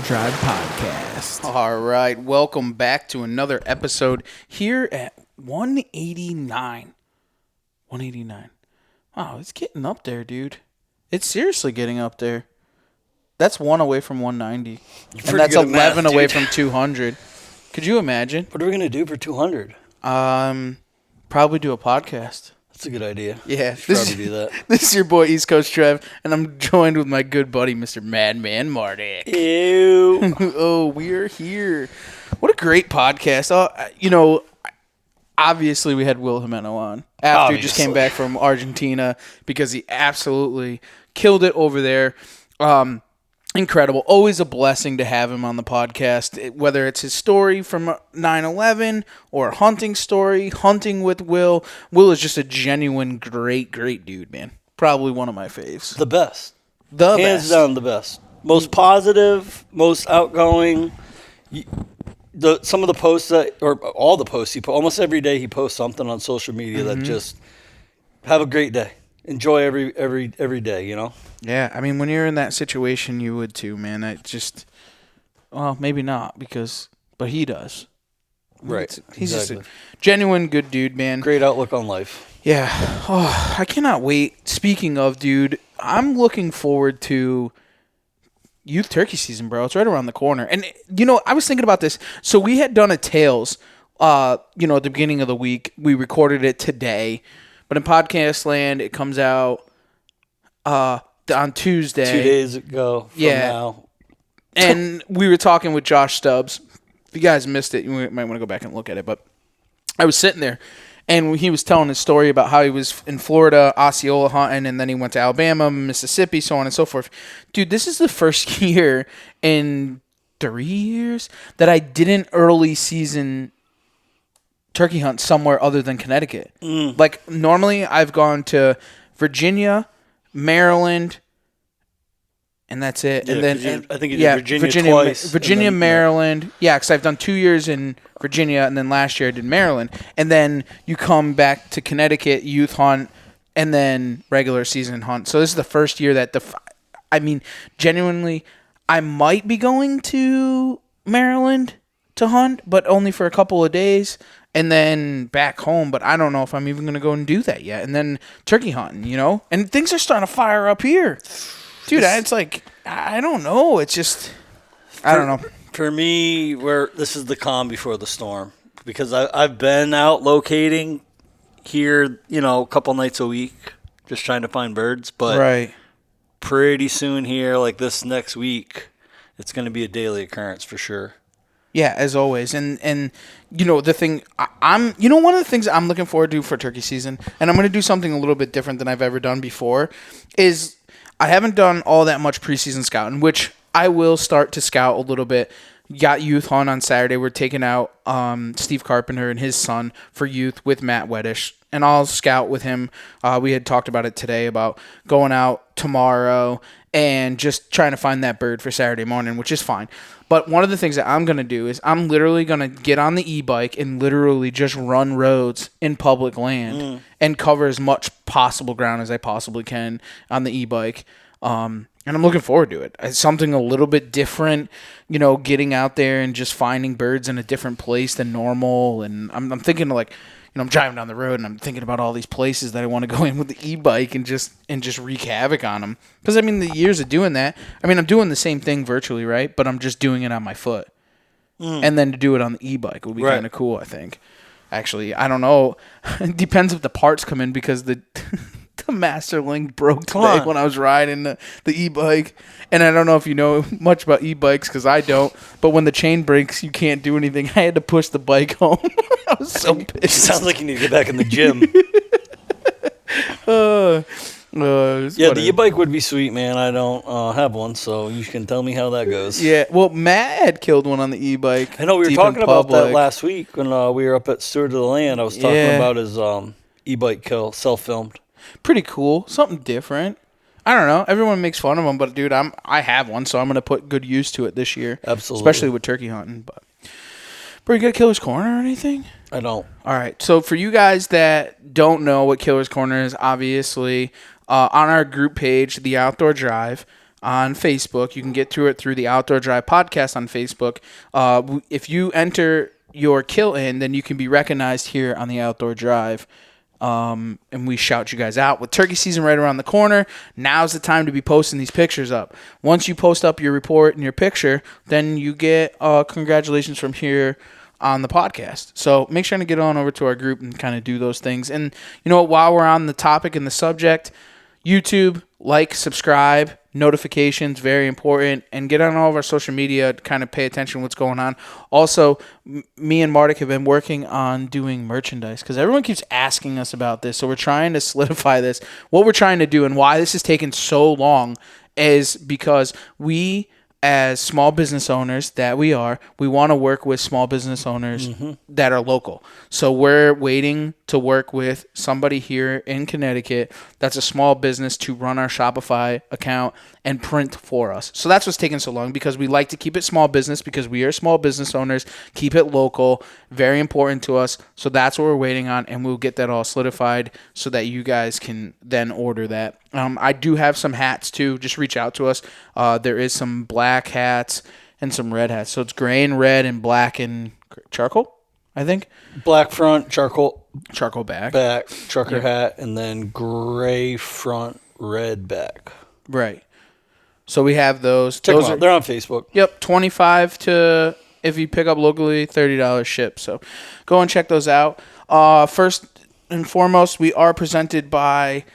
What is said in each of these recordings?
Drive Podcast. All right, welcome back to another episode here at 189. 189. Wow, it's getting up there, dude. It's seriously getting up there. That's 1 away from 190. And that's 11 away from 200. Could you imagine? What are we going to do for 200? Probably do a podcast. That's a good idea. Yeah. Probably do that. This is your boy East Coast Trev, and I'm joined with my good buddy, Mr. Madman Marty. Ew. Oh, we're here. What a great podcast. Obviously we had Will Jimeno on after he just came back from Argentina because he absolutely killed it over there. Incredible. Always a blessing to have him on the podcast, whether it's his story from 9/11 or a hunting story, hunting with Will. Will is just a genuine great dude, man. Probably one of my faves. The best. Hands best. Down the best. Most positive, most outgoing. Some of the posts or all the posts almost every day he posts something on social media that just have a great day. Enjoy every day, you know? Yeah, I mean, when you're in that situation, you would too, man. Maybe not, but he does. Right. He's just a genuine good dude, man. Great outlook on life. Yeah. Oh, I cannot wait. Speaking of, dude, I'm looking forward to youth turkey season, bro. It's right around the corner. And, I was thinking about this. So we had done a Tales, at the beginning of the week. We recorded it today. But in podcast land, it comes out on Tuesday. 2 days ago from now. And we were talking with Josh Stubbs. If you guys missed it, you might want to go back and look at it. But I was sitting there, and he was telling his story about how he was in Florida, Osceola hunting, and then he went to Alabama, Mississippi, so on and so forth. Dude, this is the first year in 3 years that I didn't early season turkey hunt somewhere other than Connecticut. Like, normally I've gone to Virginia, Maryland, and that's it. Yeah, and then I think you did Virginia twice. Virginia, Maryland. Yeah, because I've done 2 years in Virginia, and then last year I did Maryland. And then you come back to Connecticut, youth hunt, and then regular season hunt. So this is the first year that genuinely, I might be going to Maryland to hunt, but only for a couple of days. And then back home, but I don't know if I'm even going to go and do that yet. And then turkey hunting, And things are starting to fire up here. Dude, it's like, I don't know. It's just, I don't know. For me, this is the calm before the storm. Because I've been out locating here, a couple nights a week, just trying to find birds. But pretty soon here, like this next week, it's going to be a daily occurrence for sure. Yeah, as always. And the thing, one of the things I'm looking forward to for turkey season, and I'm going to do something a little bit different than I've ever done before, is I haven't done all that much preseason scouting, which I will start to scout a little bit. Got youth hunt on Saturday. We're taking out Steve Carpenter and his son for youth with Matt Weddish, and I'll scout with him. We had talked about it today about going out tomorrow and just trying to find that bird for Saturday morning, which is fine. But one of the things that I'm going to do is I'm literally going to get on the e-bike and literally just run roads in public land and cover as much possible ground as I possibly can on the e-bike. And I'm looking forward to it. It's something a little bit different, getting out there and just finding birds in a different place than normal. And I'm thinking like, I'm driving down the road and I'm thinking about all these places that I want to go in with the e-bike and just wreak havoc on them. Because, the years of doing that, I'm doing the same thing virtually, right? But I'm just doing it on my foot. And then to do it on the e-bike would be kind of cool, I think. Actually, I don't know. It depends if the parts come in because the Master Link broke today when I was riding the e-bike. And I don't know if you know much about e-bikes because I don't. But when the chain breaks, you can't do anything. I had to push the bike home. I was so pissed. Sounds like you need to get back in the gym. The e-bike would be sweet, man. I don't have one, so you can tell me how that goes. Yeah, well, Matt had killed one on the e-bike. I know we were talking about that last week when we were up at Steward of the Land. I was talking about his e-bike kill, self-filmed. Pretty cool. Something different. I don't know. Everyone makes fun of them, but dude, I have one, so I'm gonna put good use to it this year. Absolutely, especially with turkey hunting. But you got a Killer's Corner or anything? I don't. All right. So for you guys that don't know what Killer's Corner is, obviously on our group page, The Outdoor Drive, on Facebook. You can get to it through the Outdoor Drive podcast on Facebook. If you enter your kill in, then you can be recognized here on the Outdoor Drive. And we shout you guys out. With turkey season right around the corner, now's the time to be posting these pictures up. Once you post up your report and your picture, then you get congratulations from here on the podcast. So make sure to get on over to our group and kind of do those things. And you know what, while we're on the topic and the subject, YouTube, like, subscribe, notifications, very important, and get on all of our social media to kind of pay attention to what's going on. Also, me and Martik have been working on doing merchandise because everyone keeps asking us about this. So we're trying to solidify this. What we're trying to do and why this has taken so long is because we, as small business owners that we want to work with small business owners that are local. So we're waiting to work with somebody here in Connecticut that's a small business to run our Shopify account and print for us. So that's what's taking so long, because we like to keep it small business, because we are small business owners, keep it local, very important to us. So that's what we're waiting on, and we'll get that all solidified so that you guys can then order that. I do have some hats too. Just reach out to us. There is some black hats and some red hats. So it's gray and red and black and charcoal, I think. Black front, charcoal back, trucker hat, and then gray front, red back. Right. So we have those. Check them out. They're on Facebook. Yep, $25 to, if you pick up locally, $30 ship. So go and check those out. First and foremost, we are presented by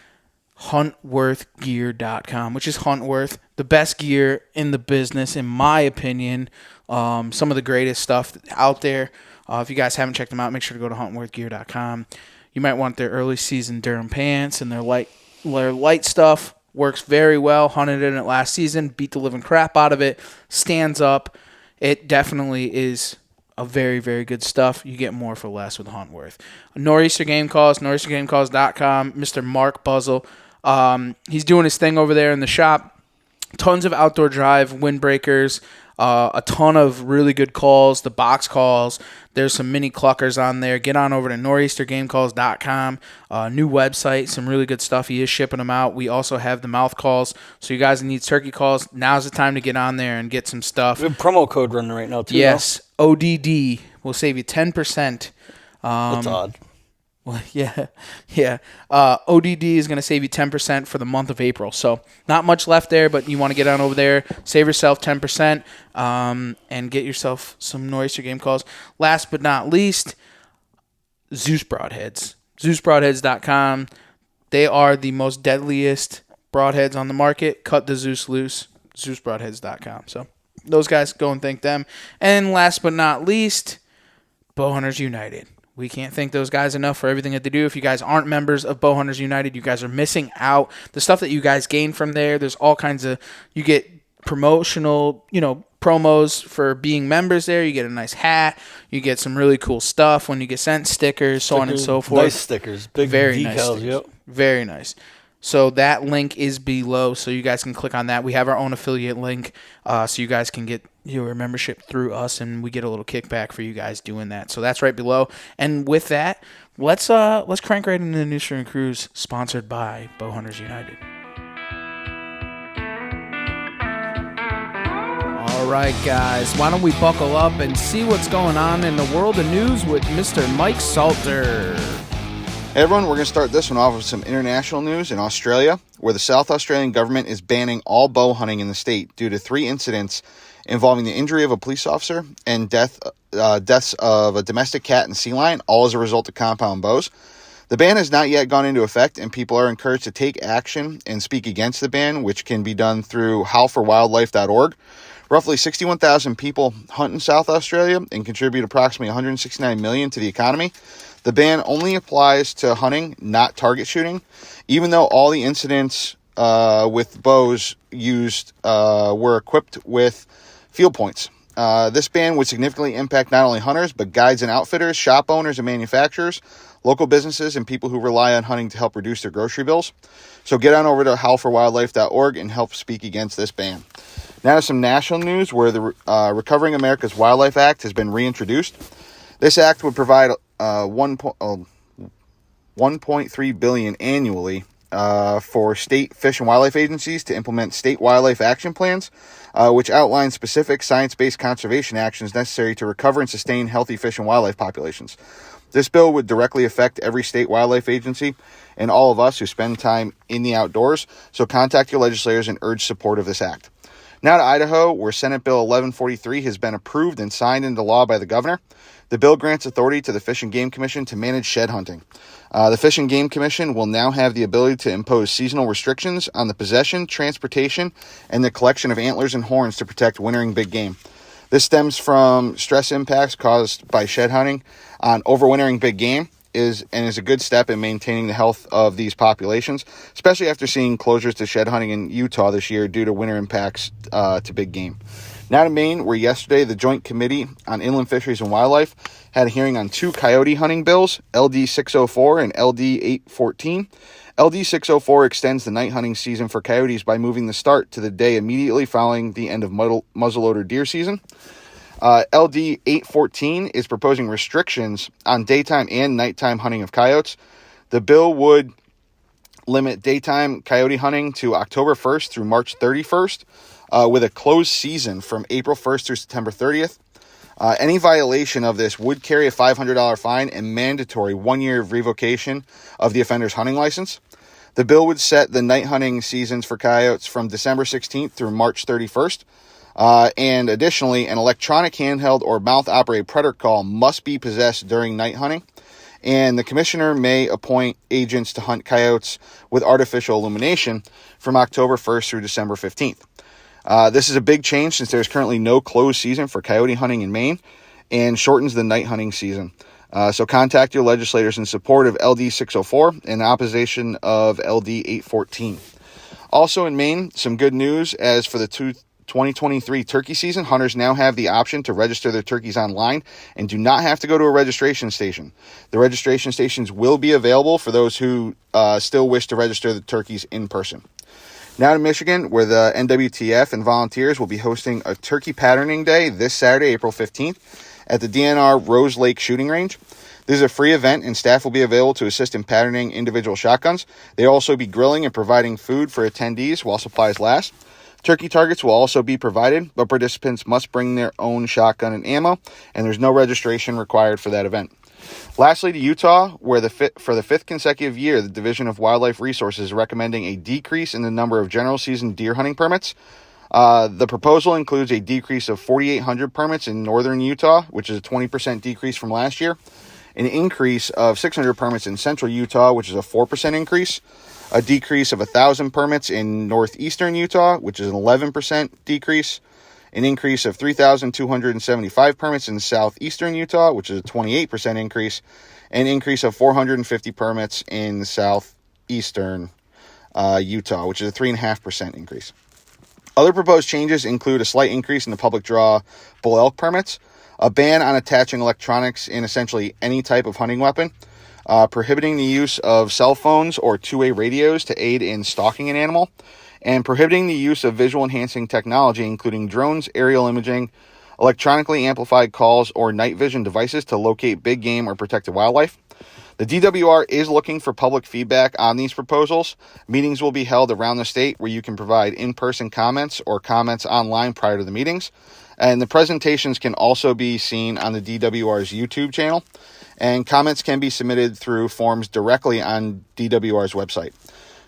HuntworthGear.com, which is Huntworth, the best gear in the business, in my opinion. Some of the greatest stuff out there. If you guys haven't checked them out, make sure to go to HuntworthGear.com. You might want their early season Durham pants and their light stuff. Works very well. Hunted in it last season. Beat the living crap out of it. Stands up. It definitely is a very, very good stuff. You get more for less with Huntworth. Nor'easter Game Calls, nor'eastergamecalls.com. Mr. Mark Buzzle. He's doing his thing over there in the shop. Tons of outdoor drive windbreakers. A ton of really good calls, the box calls. There's some mini cluckers on there. Get on over to nor'eastergamecalls.com. New website, some really good stuff. He is shipping them out. We also have the mouth calls. So you guys need turkey calls, now's the time to get on there and get some stuff. We have a promo code running right now, too. Yes, though. ODD will save you 10%. That's odd. Well, yeah. ODD is going to save you 10% for the month of April. So not much left there, but you want to get on over there, save yourself 10%, and get yourself some Nor'easter Game Calls. Last but not least, Zeus Broadheads. ZeusBroadheads.com. They are the most deadliest broadheads on the market. Cut the Zeus loose. ZeusBroadheads.com. So those guys, go and thank them. And last but not least, Bowhunters United. We can't thank those guys enough for everything that they do. If you guys aren't members of Bowhunters United, you guys are missing out. The stuff that you guys gain from there's all kinds of, you get promotional, promos for being members there. You get a nice hat. You get some really cool stuff when you get sent stickers, so on and so forth. Nice stickers. Big very decals, nice stickers. Yep. Very nice. So that link is below, so you guys can click on that. We have our own affiliate link, so you guys can get your membership through us, and we get a little kickback for you guys doing that. So that's right below. And with that, let's crank right into the News and Cruise, sponsored by Bowhunters United. All right, guys, why don't we buckle up and see what's going on in the world of news with Mr. Mike Salter. Hey everyone, we're going to start this one off with some international news in Australia, where the South Australian government is banning all bow hunting in the state due to 3 incidents involving the injury of a police officer and deaths of a domestic cat and sea lion, all as a result of compound bows. The ban has not yet gone into effect, and people are encouraged to take action and speak against the ban, which can be done through howlforwildlife.org. Roughly 61,000 people hunt in South Australia and contribute approximately $169 million to the economy. The ban only applies to hunting, not target shooting, even though all the incidents with bows used were equipped with field points. This ban would significantly impact not only hunters, but guides and outfitters, shop owners and manufacturers, local businesses, and people who rely on hunting to help reduce their grocery bills. So get on over to howlforwildlife.org and help speak against this ban. Now to some national news, where the Recovering America's Wildlife Act has been reintroduced. This act would provide $1.3 billion annually for state fish and wildlife agencies to implement state wildlife action plans, which outline specific science-based conservation actions necessary to recover and sustain healthy fish and wildlife populations. This bill would directly affect every state wildlife agency and all of us who spend time in the outdoors, so contact your legislators and urge support of this act. Now to Idaho, where Senate Bill 1143 has been approved and signed into law by the governor. The bill grants authority to the Fish and Game Commission to manage shed hunting. The Fish and Game Commission will now have the ability to impose seasonal restrictions on the possession, transportation, and the collection of antlers and horns to protect wintering big game. This stems from stress impacts caused by shed hunting on overwintering big game is a good step in maintaining the health of these populations, especially after seeing closures to shed hunting in Utah this year due to winter impacts to big game. Now to Maine, where yesterday the Joint Committee on Inland Fisheries and Wildlife had a hearing on 2 coyote hunting bills, LD 604 and LD 814. LD 604 extends the night hunting season for coyotes by moving the start to the day immediately following the end of muzzleloader deer season. LD 814 is proposing restrictions on daytime and nighttime hunting of coyotes. The bill would limit daytime coyote hunting to October 1st through March 31st, with a closed season from April 1st through September 30th. Any violation of this would carry a $500 fine and mandatory 1 year of revocation of the offender's hunting license. The bill would set the night hunting seasons for coyotes from December 16th through March 31st. And additionally, an electronic handheld or mouth-operated predator call must be possessed during night hunting. And the commissioner may appoint agents to hunt coyotes with artificial illumination from October 1st through December 15th. This is a big change since there's currently no closed season for coyote hunting in Maine and shortens the night hunting season. So contact your legislators in support of LD 604 and opposition of LD 814. Also in Maine, some good news as for the 2023 turkey season. Hunters now have the option to register their turkeys online and do not have to go to a registration station. The registration stations will be available for those who still wish to register the turkeys in person. Now to Michigan, where the NWTF and volunteers will be hosting a turkey patterning day this Saturday, April 15th, at the DNR Rose Lake Shooting Range. This is a free event, and staff will be available to assist in patterning individual shotguns. They'll also be grilling and providing food for attendees while supplies last. Turkey targets will also be provided, but participants must bring their own shotgun and ammo, and there's no registration required for that event. Lastly, to Utah, where for the 5th consecutive year, the Division of Wildlife Resources is recommending a decrease in the number of general season deer hunting permits. The proposal includes a decrease of 4,800 permits in northern Utah, which is a 20% decrease from last year, an increase of 600 permits in central Utah, which is a 4% increase, a decrease of 1,000 permits in northeastern Utah, which is an 11% decrease, an increase of 3,275 permits in southeastern Utah, which is a 28% increase, and an increase of 450 permits in southeastern Utah, which is a 3.5% increase. Other proposed changes include a slight increase in the public draw bull elk permits, a ban on attaching electronics in essentially any type of hunting weapon, prohibiting the use of cell phones or two-way radios to aid in stalking an animal, and prohibiting the use of visual enhancing technology, including drones, aerial imaging, electronically amplified calls, or night vision devices to locate big game or protected wildlife. The DWR is looking for public feedback on these proposals. Meetings will be held around the state where you can provide in-person comments or comments online prior to the meetings. And the presentations can also be seen on the DWR's YouTube channel. And comments can be submitted through forms directly on DWR's website.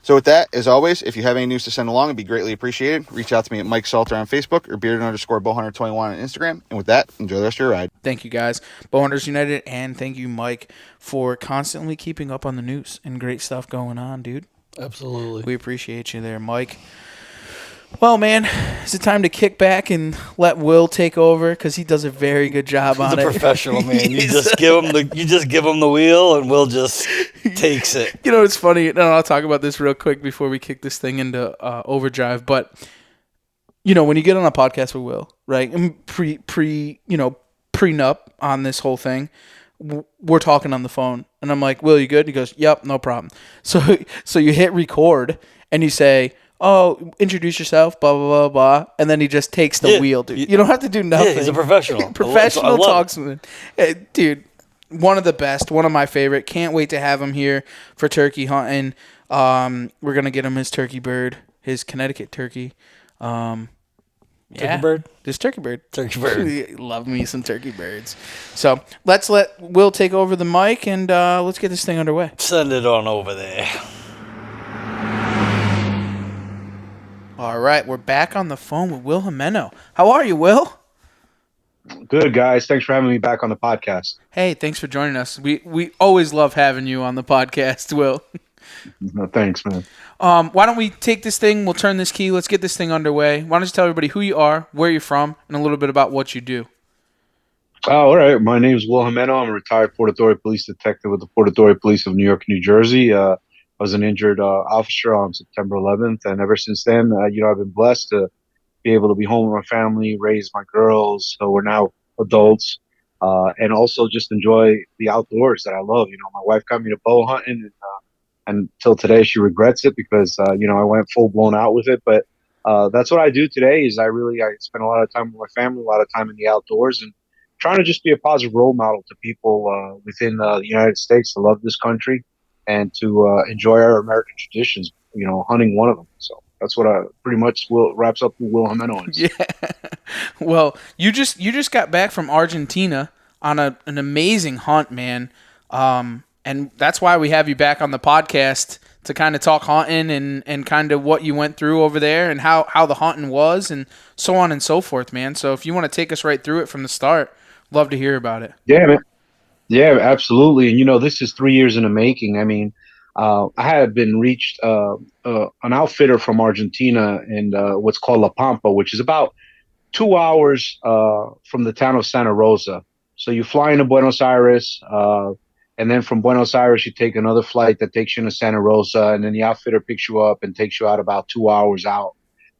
So with that, as always, if you have any news to send along, it'd be greatly appreciated. Reach out to me at Mike Salter on Facebook or bearded_bowhunter21 on Instagram. And with that, enjoy the rest of your ride. Thank you, guys. Bowhunters United, and thank you, Mike, for constantly keeping up on the news and great stuff going on, dude. Absolutely. We appreciate you there, Mike. Well, man, is it time to kick back and let Will take over because he does a very good job on it. He's a professional, man. You just give him the wheel, and Will just takes it. You know, it's funny. And I'll talk about this real quick before we kick this thing into overdrive. But you know, when you get on a podcast with Will, right, and prenup on this whole thing, we're talking on the phone, and I'm like, Will, you good? He goes, yep, no problem. So you hit record, and you say, oh, introduce yourself, blah, blah, blah, blah. And then he just takes the wheel, dude. You don't have to do nothing. Yeah, he's a professional. Professional talksman. Dude, one of the best, one of my favorite. Can't wait to have him here for turkey hunting. We're gonna get him his turkey bird, his Connecticut turkey. Turkey bird? This turkey bird. Turkey bird. Love me some turkey birds. So let's let Will take over the mic and let's get this thing underway. Send it on over there. All right, we're back on the phone with Will Jimeno. How are you, Will? Good, guys. Thanks for having me back on the podcast. Hey, thanks for joining us. We always love having you on the podcast, Will. No, thanks, man. Why don't we take this thing? We'll turn this key. Let's get this thing underway. Why don't you tell everybody who you are, where you're from, and a little bit about what you do? Oh, all right. My name is Will Jimeno. I'm a retired Port Authority police detective with the Port Authority Police of New York, New Jersey. I was an injured officer on September 11th, and ever since then, I've been blessed to be able to be home with my family, raise my girls, so we're now adults, and also just enjoy the outdoors that I love. My wife got me to bow hunting, and until today she regrets it because I went full blown out with it. But that's what I do today. Is I spend a lot of time with my family, a lot of time in the outdoors, and trying to just be a positive role model to people within the United States to love this country and to enjoy our American traditions. Hunting one of them. So that's what pretty much wraps up Will Jimeno. Yeah. Well, you just got back from Argentina on an amazing hunt, man. And that's why we have you back on the podcast to kind of talk hunting and kind of what you went through over there and how the hunting was and so on and so forth, man. So if you want to take us right through it from the start, love to hear about it. Yeah, man. Yeah, absolutely. And this is 3 years in the making. I mean, I had been reached an outfitter from Argentina and what's called La Pampa, which is about 2 hours from the town of Santa Rosa. So you fly into Buenos Aires, and then from Buenos Aires, you take another flight that takes you into Santa Rosa, and then the outfitter picks you up and takes you out about 2 hours out.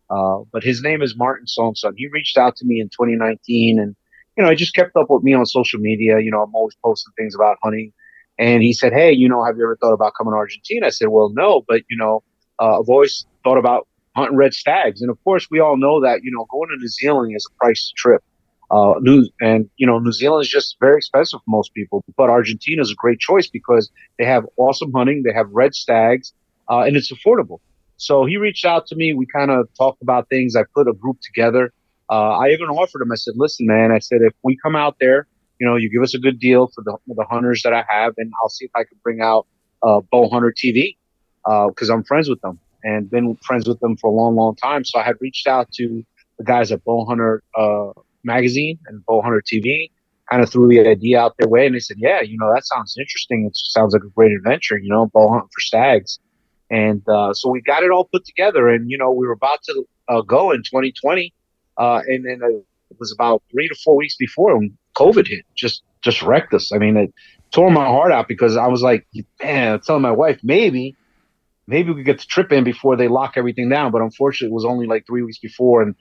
But his name is Martin Sonson. He reached out to me in 2019, and he just kept up with me on social media. I'm always posting things about hunting. And he said, hey, have you ever thought about coming to Argentina? I said, well, no, but, I've always thought about hunting red stags. And, of course, we all know that, going to New Zealand is a pricey trip. New Zealand is just very expensive for most people. But Argentina is a great choice because they have awesome hunting. They have red stags, and it's affordable. So he reached out to me. We kind of talked about things. I put a group together. I even offered him. I said, listen, man, I said, if we come out there, you give us a good deal for the hunters that I have, and I'll see if I can bring out Bowhunter TV because I'm friends with them and been friends with them for a long, long time. So I had reached out to the guys at Bowhunter Magazine and Bowhunter TV, kind of threw the idea out their way, and they said, yeah, that sounds interesting. It sounds like a great adventure, bow hunting for stags. And so we got it all put together, and, we were about to go in 2020. And then it was about 3 to 4 weeks before when COVID hit, just wrecked us. I mean, it tore my heart out because I was like, man, I'm telling my wife, maybe we could get the trip in before they lock everything down. But unfortunately, it was only like 3 weeks before, and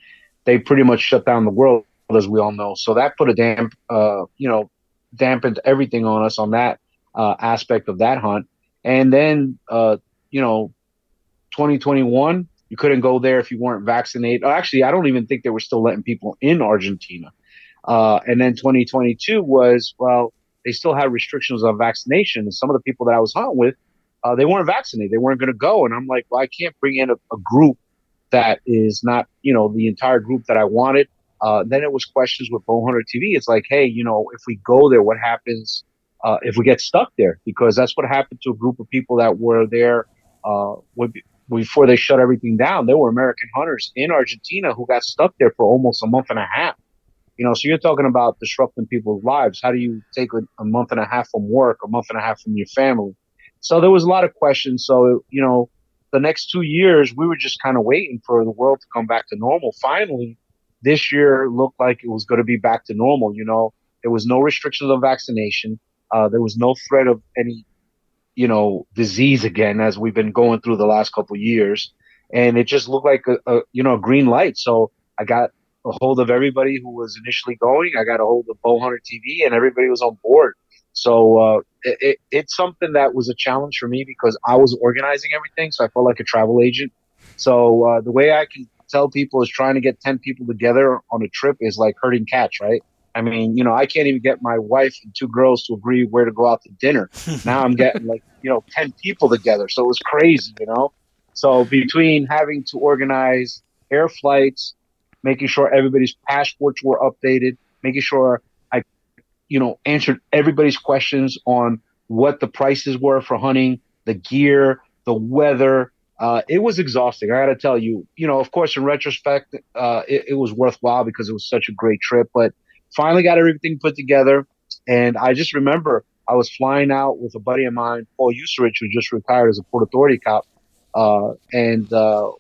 they pretty much shut down the world, as we all know. So that put a dampened everything on us on that aspect of that hunt. And then, 2021, you couldn't go there if you weren't vaccinated. Actually, I don't even think they were still letting people in Argentina. And then 2022 was, well, they still had restrictions on vaccination. And some of the people that I was hunting with, they weren't vaccinated. They weren't going to go. And I'm like, well, I can't bring in a group that is not, the entire group that I wanted. Then it was questions with Bowhunter TV. It's like, hey, if we go there, what happens if we get stuck there? Because that's what happened to a group of people that were there before they shut everything down. There were American hunters in Argentina who got stuck there for almost a month and a half. So you're talking about disrupting people's lives. How do you take a month and a half from work, a month and a half from your family? So there was a lot of questions. So, the next 2 years, we were just kind of waiting for the world to come back to normal. Finally, this year looked like it was going to be back to normal. There was no restrictions on vaccination. There was no threat of any disease again, as we've been going through the last couple of years. And it just looked like a green light. So I got a hold of everybody who was initially going. I got a hold of Bowhunter TV, and everybody was on board. So it's something that was a challenge for me because I was organizing everything. So I felt like a travel agent. So the way I can tell people is trying to get 10 people together on a trip is like herding cats, right? I mean, I can't even get my wife and two girls to agree where to go out to dinner. Now I'm getting 10 people together. So it was crazy. So between having to organize air flights, making sure everybody's passports were updated, making sure I answered everybody's questions on what the prices were for hunting, the gear, the weather. It was exhausting. I got to tell you, of course, in retrospect, it was worthwhile because it was such a great trip. But finally got everything put together. And I just remember I was flying out with a buddy of mine, Paul Userich, who just retired as a Port Authority cop. And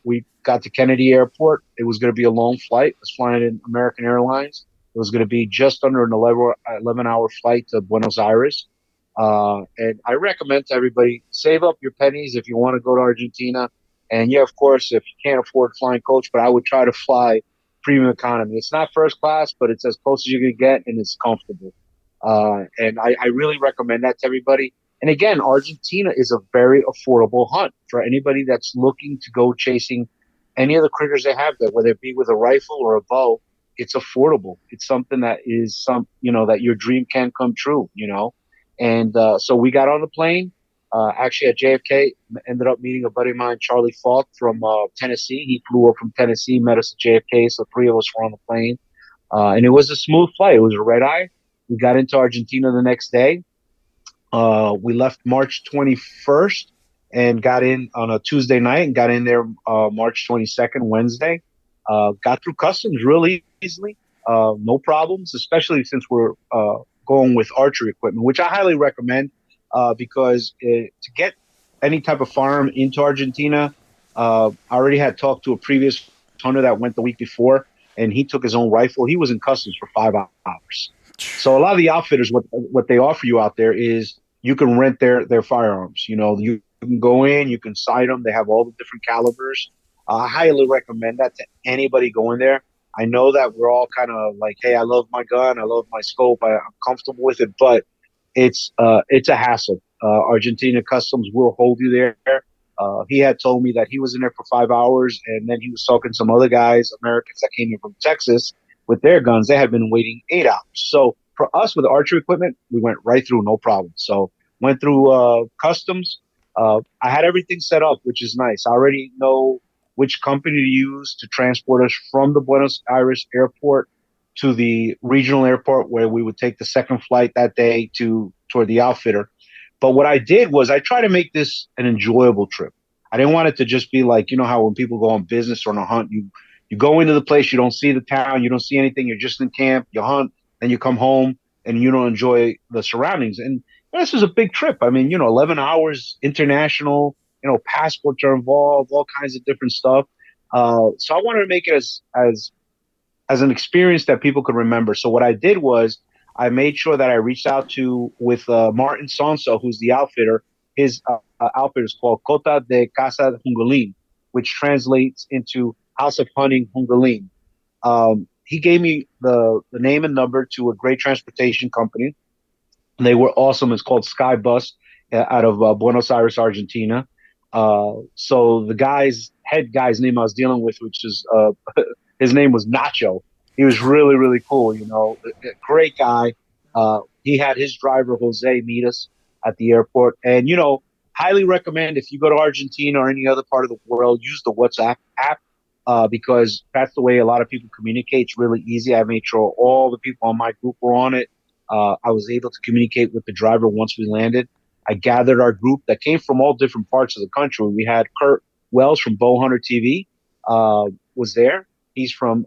we got to Kennedy Airport. It was going to be a long flight. I was flying in American Airlines. It was going to be just under an 11-hour flight to Buenos Aires. And I recommend to everybody, save up your pennies if you want to go to Argentina. And yeah, of course, if you can't afford flying coach, but I would try to fly premium economy. It's not first class, but it's as close as you can get and it's comfortable. And I really recommend that to everybody. And again, Argentina is a very affordable hunt for anybody that's looking to go chasing any of the critters they have there, whether it be with a rifle or a bow. It's affordable. It's something that is that your dream can come true. And so we got on the plane. Actually, at JFK, ended up meeting a buddy of mine, Charlie Falk from Tennessee. He flew up from Tennessee, met us at JFK. So three of us were on the plane. And it was a smooth flight. It was a red eye. We got into Argentina the next day. We left March 21st and got in on a Tuesday night and got in there March 22nd, Wednesday. Got through customs really easily. No problems, especially since we're going with archery equipment, which I highly recommend because to get any type of firearm into Argentina, I already had talked to a previous hunter that went the week before, and he took his own rifle. He was in customs for 5 hours. So a lot of the outfitters, what they offer you out there is you can rent their firearms. You can go in, you can sight them. They have all the different calibers. I highly recommend that to anybody going there. I know that we're all kind of like, hey, I love my gun, I love my scope, I'm comfortable with it, but it's a hassle. Argentina Customs will hold you there. He had told me that he was in there for 5 hours, and then he was talking to some other guys, Americans that came in from Texas with their guns. They had been waiting 8 hours. So for us with archery equipment, we went right through, no problem. So went through customs. I had everything set up, which is nice. I already know which company to use to transport us from the Buenos Aires airport to the regional airport where we would take the second flight that day toward the outfitter. But what I did was I tried to make this an enjoyable trip. I didn't want it to just be like, how when people go on business or on a hunt, you go into the place, you don't see the town, you don't see anything, you're just in camp, you hunt, then you come home and you don't enjoy the surroundings. And this is a big trip. I mean, 11 hours international, passports are involved, all kinds of different stuff. So I wanted to make it as an experience that people could remember. So what I did was I made sure that I reached out with Martin Sonso, who's the outfitter. His outfit is called Cota de Casa Hungalin, which translates into House of Hunting Hungalin. He gave me the name and number to a great transportation company. They were awesome. It's called Skybus out of Buenos Aires, Argentina. So the head guy's name I was dealing with, which is his name was Nacho. He was really, really cool. A great guy. He had his driver Jose meet us at the airport, and highly recommend if you go to Argentina or any other part of the world, use the WhatsApp app because that's the way a lot of people communicate. It's really easy. I made sure all the people on my group were on it. I was able to communicate with the driver once we landed. I gathered our group that came from all different parts of the country. We had Kurt Wells from Bowhunter TV was there. He's from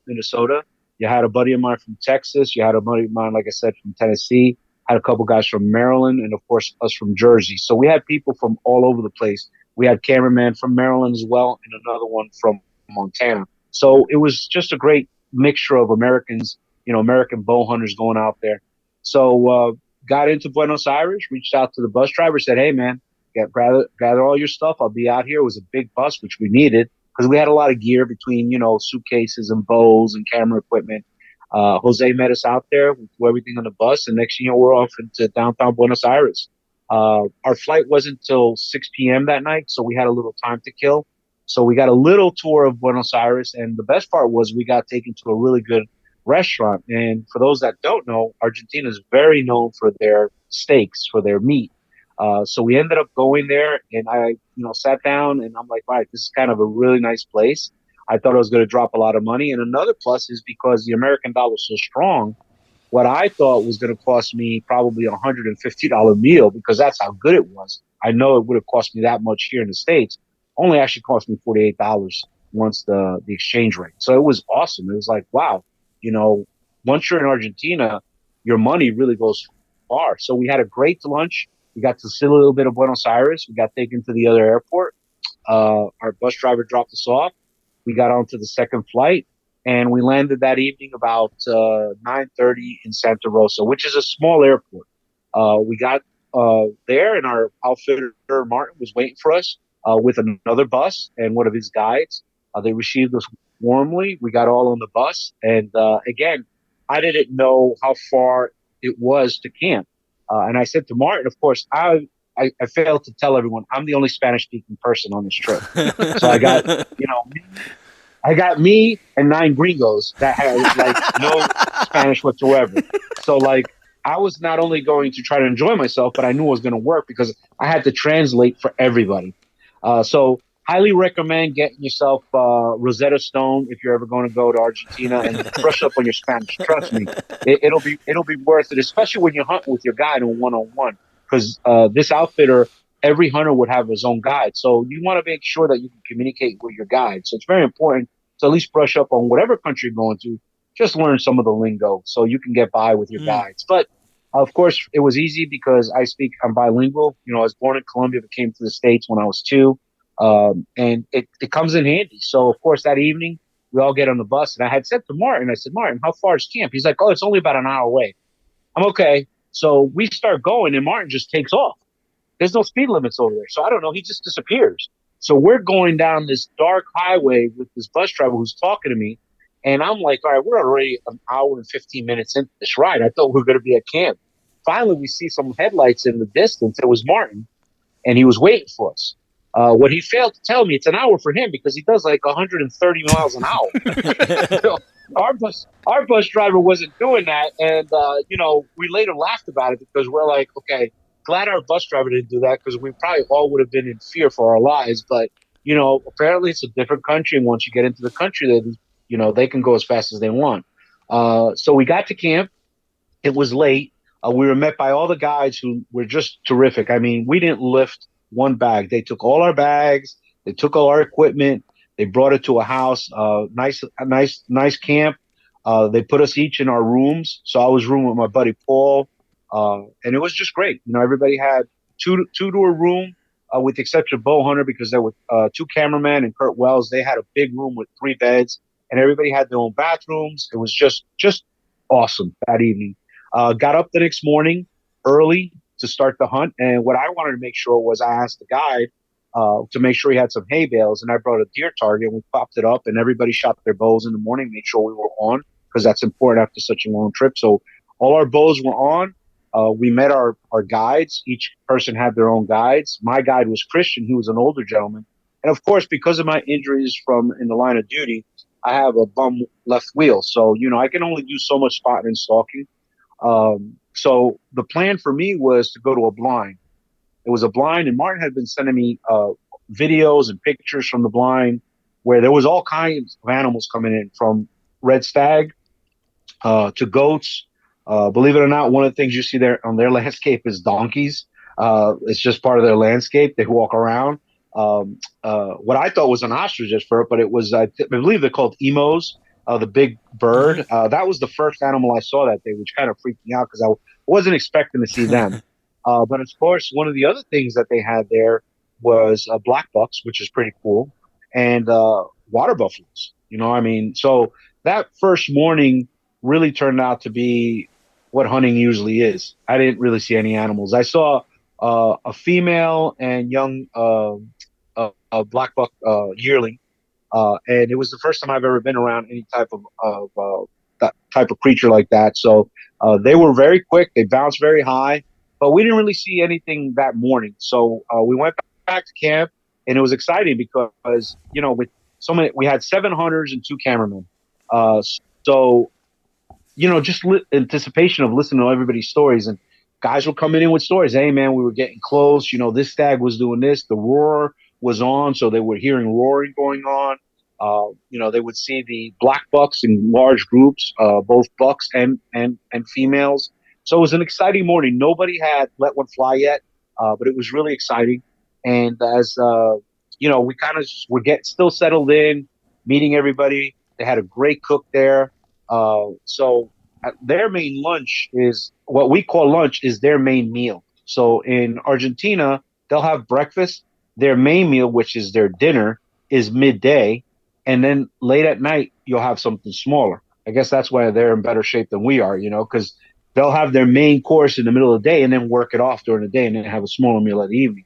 Minnesota. You had a buddy of mine from Texas. You had a buddy of mine, like I said, from Tennessee. Had a couple guys from Maryland, and of course us from Jersey. So we had people from all over the place. We had cameraman from Maryland as well, and another one from Montana. So it was just a great mixture of Americans, American bow hunters going out there. So got into Buenos Aires, reached out to the bus driver, said, "Hey man, gather all your stuff. I'll be out here." It was a big bus, which we needed because we had a lot of gear between, suitcases and bows and camera equipment. Jose met us out there, we threw everything on the bus, and next thing you know, we're off into downtown Buenos Aires. Our flight wasn't until 6 p.m. that night, so we had a little time to kill. So we got a little tour of Buenos Aires, and the best part was we got taken to a really good restaurant. And for those that don't know, Argentina is very known for their steaks, for their meat. So we ended up going there, and I, sat down, and I'm like, all right, this is kind of a really nice place. I thought I was going to drop a lot of money. And another plus is because the American dollar is so strong, what I thought was going to cost me probably $150 meal, because that's how good it was. I know it would have cost me that much here in the States. Only actually cost me $48 once the exchange rate. So it was awesome. It was like, wow, once you're in Argentina, your money really goes far. So we had a great lunch. We got to see a little bit of Buenos Aires. We got taken to the other airport. Our bus driver dropped us off. We got onto the second flight, and we landed that evening about 9:30 in Santa Rosa, which is a small airport. We got there, and our outfitter Martin was waiting for us with another bus and one of his guides. They received us warmly. We got all on the bus, and again, I didn't know how far it was to camp. And I said to Martin, of course, I failed to tell everyone I'm the only Spanish speaking person on this trip. So I got me and 9 gringos that had like no Spanish whatsoever. So like I was not only going to try to enjoy myself, but I knew it was going to work because I had to translate for everybody. So highly recommend getting yourself Rosetta Stone if you're ever going to go to Argentina, and brush up on your Spanish. Trust me, it'll be worth it, especially when you're hunting with your guide on one-on-one. Because this outfitter, every hunter would have his own guide, so you want to make sure that you can communicate with your guide. So it's very important to at least brush up on whatever country you're going to. Just learn some of the lingo so you can get by with your guides. But of course, it was easy because I'm bilingual. I was born in Colombia, but came to the States when I was 2. And it comes in handy. So, of course, that evening, we all get on the bus. And I had said to Martin, I said, Martin, how far is camp? He's like, oh, it's only about an hour away. I'm okay. So we start going, and Martin just takes off. There's no speed limits over there. So I don't know. He just disappears. So we're going down this dark highway with this bus driver who's talking to me. And I'm like, all right, we're already an hour and 15 minutes into this ride. I thought we were going to be at camp. Finally, we see some headlights in the distance. It was Martin, and he was waiting for us. What he failed to tell me, it's an hour for him because he does like 130 miles an hour. So our bus driver wasn't doing that, and we later laughed about it because we're like, okay, glad our bus driver didn't do that because we probably all would have been in fear for our lives. But apparently it's a different country, and once you get into the country, they can go as fast as they want. So we got to camp. It was late. We were met by all the guides who were just terrific. I mean, we didn't lift one bag. They took all our bags. They took all our equipment. They brought it to a house. Nice camp. They put us each in our rooms. So I was rooming with my buddy Paul, and it was just great. Everybody had two to a room, with the exception of Bowhunter because there were 2 cameramen and Kurt Wells. They had a big room with 3 beds, and everybody had their own bathrooms. It was just awesome that evening. Got up the next morning early to start the hunt. And what I wanted to make sure was I asked the guide to make sure he had some hay bales. And I brought a deer target, and we popped it up, and everybody shot their bows in the morning, made sure we were on because that's important after such a long trip. So all our bows were on. We met our guides. Each person had their own guides. My guide was Christian. He was an older gentleman. And of course, because of my injuries from in the line of duty, I have a bum left wheel. So, I can only do so much spotting and stalking. So the plan for me was to go to a blind. It was a blind, and Martin had been sending me videos and pictures from the blind where there was all kinds of animals coming in, from red stag to goats. Believe it or not, one of the things you see there on their landscape is donkeys. It's just part of their landscape. They walk around. What I thought was an ostrich at first, but it was, I believe they're called emos. The big bird. That was the first animal I saw that day, which kind of freaked me out because I wasn't expecting to see them. But of course, one of the other things that they had there was black bucks, which is pretty cool, and water buffaloes. So that first morning really turned out to be what hunting usually is. I didn't really see any animals. I saw a female and young black buck yearling. And it was the first time I've ever been around any type of that type of creature like that. So they were very quick. They bounced very high, but we didn't really see anything that morning. So we went back to camp, and it was exciting because with so many, we had 7 hunters and 2 cameramen. So just anticipation of listening to everybody's stories. And guys were coming in with stories. Hey, man, we were getting close. This stag was doing this. The roar was on, so they were hearing roaring going on. They would see the black bucks in large groups, both bucks and females. So it was an exciting morning. Nobody had let one fly yet, but it was really exciting. And as we kind of were still settled in, meeting everybody. They had a great cook there. So their main lunch is what we call lunch is their main meal. So in Argentina, they'll have breakfast. Their main meal, which is their dinner, is midday, and then late at night you'll have something smaller. I guess that's why they're in better shape than we are, because they'll have their main course in the middle of the day and then work it off during the day and then have a smaller meal at the evening.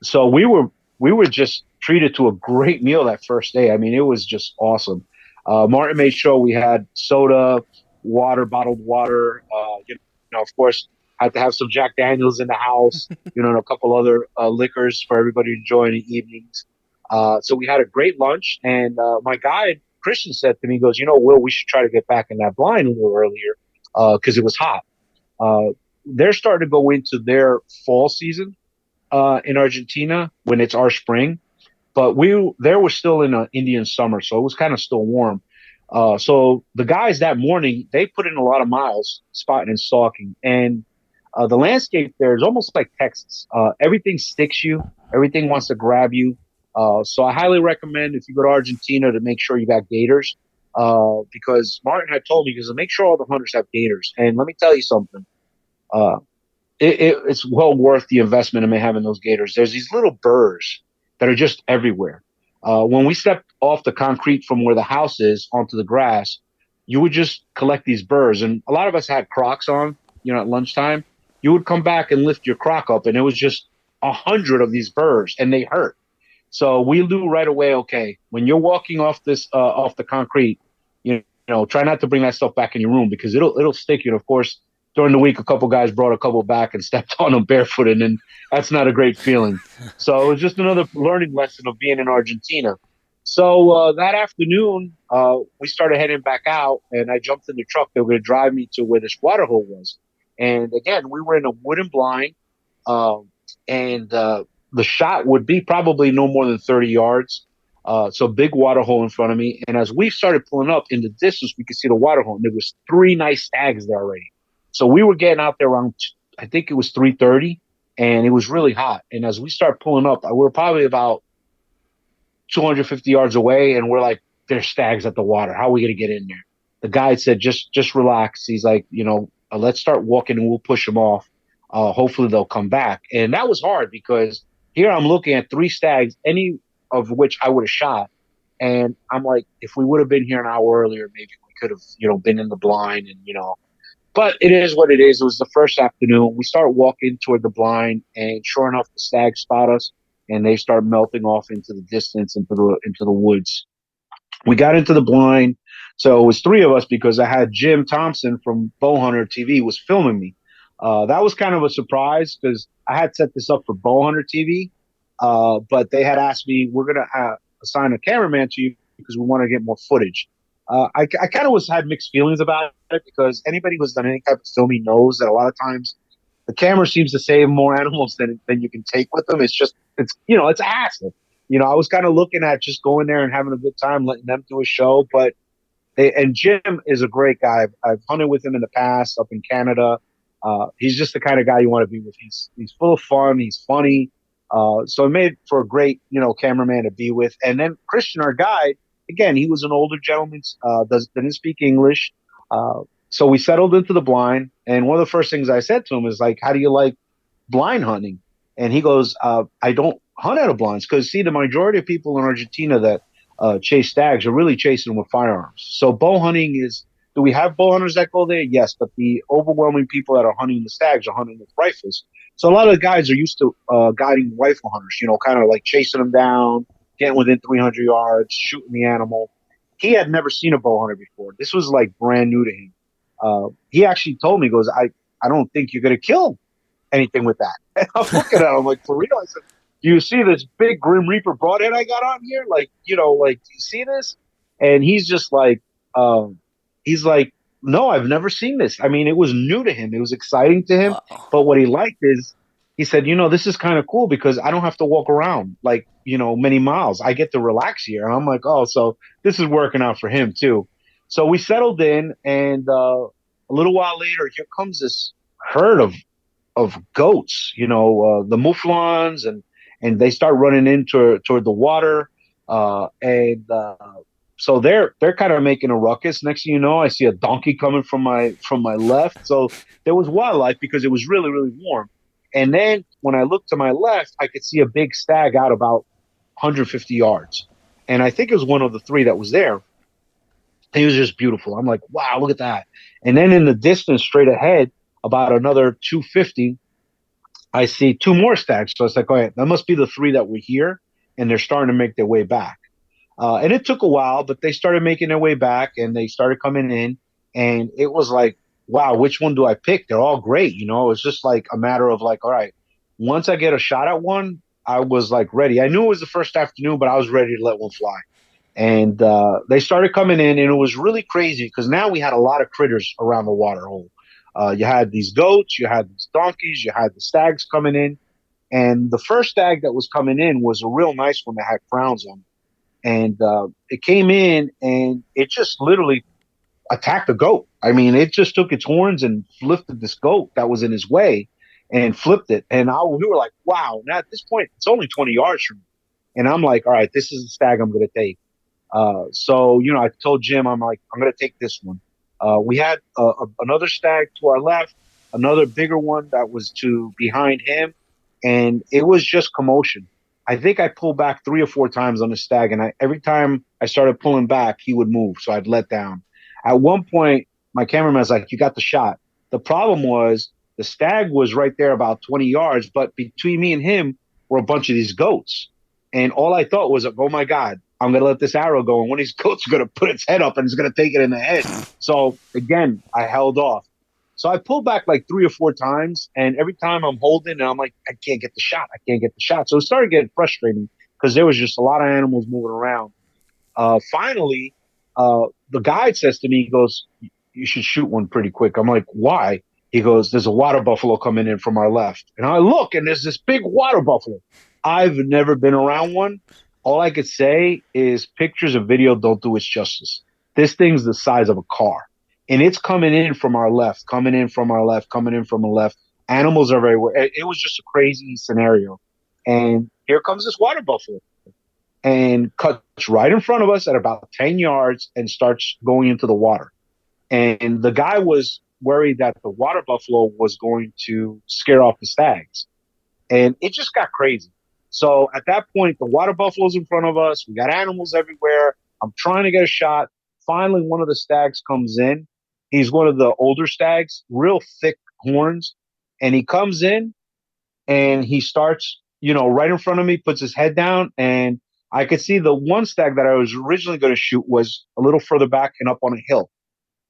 So we were just treated to a great meal that first day. I mean, it was just awesome. Martin made sure we had soda, water, bottled water. Of course, had to have some Jack Daniels in the house. And a couple other liquors for everybody to enjoy in the evenings. So we had a great lunch, and my guide Christian said to me, he goes, Will, we should try to get back in that blind a little earlier because it was hot. They're starting to go into their fall season in Argentina when it's our spring, but there was still in an Indian summer, so it was kind of still warm. So the guys that morning they put in a lot of miles spotting and stalking, and the landscape there is almost like Texas. Everything sticks you, everything wants to grab you. So I highly recommend if you go to Argentina to make sure you got gators, because Martin had told me because make sure all the hunters have gators. And let me tell you something. Uh, it's well worth the investment in having those gators. There's these little burrs that are just everywhere. When we stepped off the concrete from where the house is onto the grass, you would just collect these burrs. And a lot of us had Crocs on, at lunchtime. You would come back and lift your Croc up, and it was just 100 of these burrs, and they hurt. So we knew right away, okay, when you're walking off off the concrete, try not to bring that stuff back in your room because it'll stick you. And of course, during the week, a couple guys brought a couple back and stepped on them barefooted, and that's not a great feeling. So it was just another learning lesson of being in Argentina. So that afternoon, we started heading back out, and I jumped in the truck. They were going to drive me to where this water hole was. And again, we were in a wooden blind, and the shot would be probably no more than 30 yards. So big water hole in front of me. And as we started pulling up in the distance, we could see the water hole, and there was 3 nice stags there already. So we were getting out there around, I think it was 3:30, and it was really hot. And as we start pulling up, we were probably about 250 yards away, and we're like, there's stags at the water. How are we going to get in there? The guide said, just relax. He's like, let's start walking and we'll push them off. Hopefully they'll come back. And that was hard because here I'm looking at 3 stags, any of which I would have shot. And I'm like, if we would have been here an hour earlier, maybe we could have, been in the blind and, but it is what it is. It was the first afternoon. We start walking toward the blind, and sure enough, the stags spot us, and they start melting off into the distance, into the woods. We got into the blind, so it was 3 of us because I had Jim Thompson from Bowhunter TV was filming me. That was kind of a surprise because I had set this up for Bowhunter TV, but they had asked me, we're going to assign a cameraman to you because we want to get more footage. I kind of had mixed feelings about it because anybody who's done any type of filming knows that a lot of times the camera seems to save more animals than you can take with them. It's a hassle. I was kind of looking at just going there and having a good time, letting them do a show. And Jim is a great guy. I've hunted with him in the past up in Canada. He's just the kind of guy you want to be with. He's full of fun. He's funny. So it made for a great, cameraman to be with. And then Christian, our guide, again, he was an older gentleman, didn't speak English. So we settled into the blind. And one of the first things I said to him is like, how do you like blind hunting? And he goes, I don't hunt out of blinds because, see, the majority of people in Argentina that chase stags are really chasing them with firearms. So bow hunting do we have bow hunters that go there? Yes, but the overwhelming people that are hunting the stags are hunting with rifles. So a lot of the guys are used to guiding rifle hunters, kind of like chasing them down, getting within 300 yards, shooting the animal. He had never seen a bow hunter before. This was like brand new to him. He actually told me, he goes, I don't think you're going to kill anything with that. And I'm looking at him like, for real? I said, do you see this big Grim Reaper broadhead I got on here? Like, do you see this? And he's just like, No, I've never seen this. I mean, it was new to him. It was exciting to him. Wow. But what he liked is he said, this is kind of cool because I don't have to walk around like, many miles. I get to relax here. And I'm like, oh, so this is working out for him too. So we settled in, and a little while later, here comes this herd of goats, the mouflons, and they start running into toward the water. And So they're kind of making a ruckus. Next thing you know, I see a donkey coming from my left. So there was wildlife because it was really, really warm. And then when I looked to my left, I could see a big stag out about 150 yards. And I think it was one of the three that was there. He was just beautiful. I'm like, wow, look at that. And then in the distance, straight ahead, about another 250, I see two more stags. So it's like, oh, yeah, that must be the three that were here, and they're starting to make their way back. And it took a while, but they started making their way back, and they started coming in. And it was like, wow, which one do I pick? They're all great. It was just like a matter of like, all right, once I get a shot at one, I was like ready. I knew it was the first afternoon, but I was ready to let one fly. And they started coming in, and it was really crazy because now we had a lot of critters around the water hole. You had these goats, you had these donkeys, you had the stags coming in. And the first stag that was coming in was a real nice one that had crowns on. And it came in, and it just literally attacked the goat. I mean, it just took its horns and lifted this goat that was in his way and flipped it. And we were like, wow. Now at this point, it's only 20 yards from me. And I'm like, all right, this is the stag I'm going to take. So I told Jim, I'm like, I'm going to take this one. We had another stag to our left, another bigger one that was to behind him, and it was just commotion. I think I pulled back 3 or 4 times on the stag, and every time I started pulling back, he would move, so I'd let down. At one point, my cameraman's like, "You got the shot." The problem was the stag was right there about 20 yards, but between me and him were a bunch of these goats. And all I thought was, oh my God, I'm going to let this arrow go. And one of these goats are going to put its head up and it's going to take it in the head. So again, I held off. So I pulled back like 3 or 4 times. And every time I'm holding, and I'm like, I can't get the shot. I can't get the shot. So it started getting frustrating because there was just a lot of animals moving around. Finally, the guide says to me, he goes, you should shoot one pretty quick. I'm like, why? He goes, there's a water buffalo coming in from our left. And I look, and there's this big water buffalo. I've never been around one. All I could say is pictures and video don't do its justice. This thing's the size of a car. And it's coming in from our left, coming in from our left, coming in from the left. Animals are everywhere. It was just a crazy scenario. And here comes this water buffalo and cuts right in front of us at about 10 yards and starts going into the water. And the guy was worried that the water buffalo was going to scare off the stags. And it just got crazy. So at that point, the water buffalo's in front of us. We got animals everywhere. I'm trying to get a shot. Finally, one of the stags comes in. He's one of the older stags, real thick horns. And he comes in and he starts, right in front of me, puts his head down. And I could see the one stag that I was originally going to shoot was a little further back and up on a hill.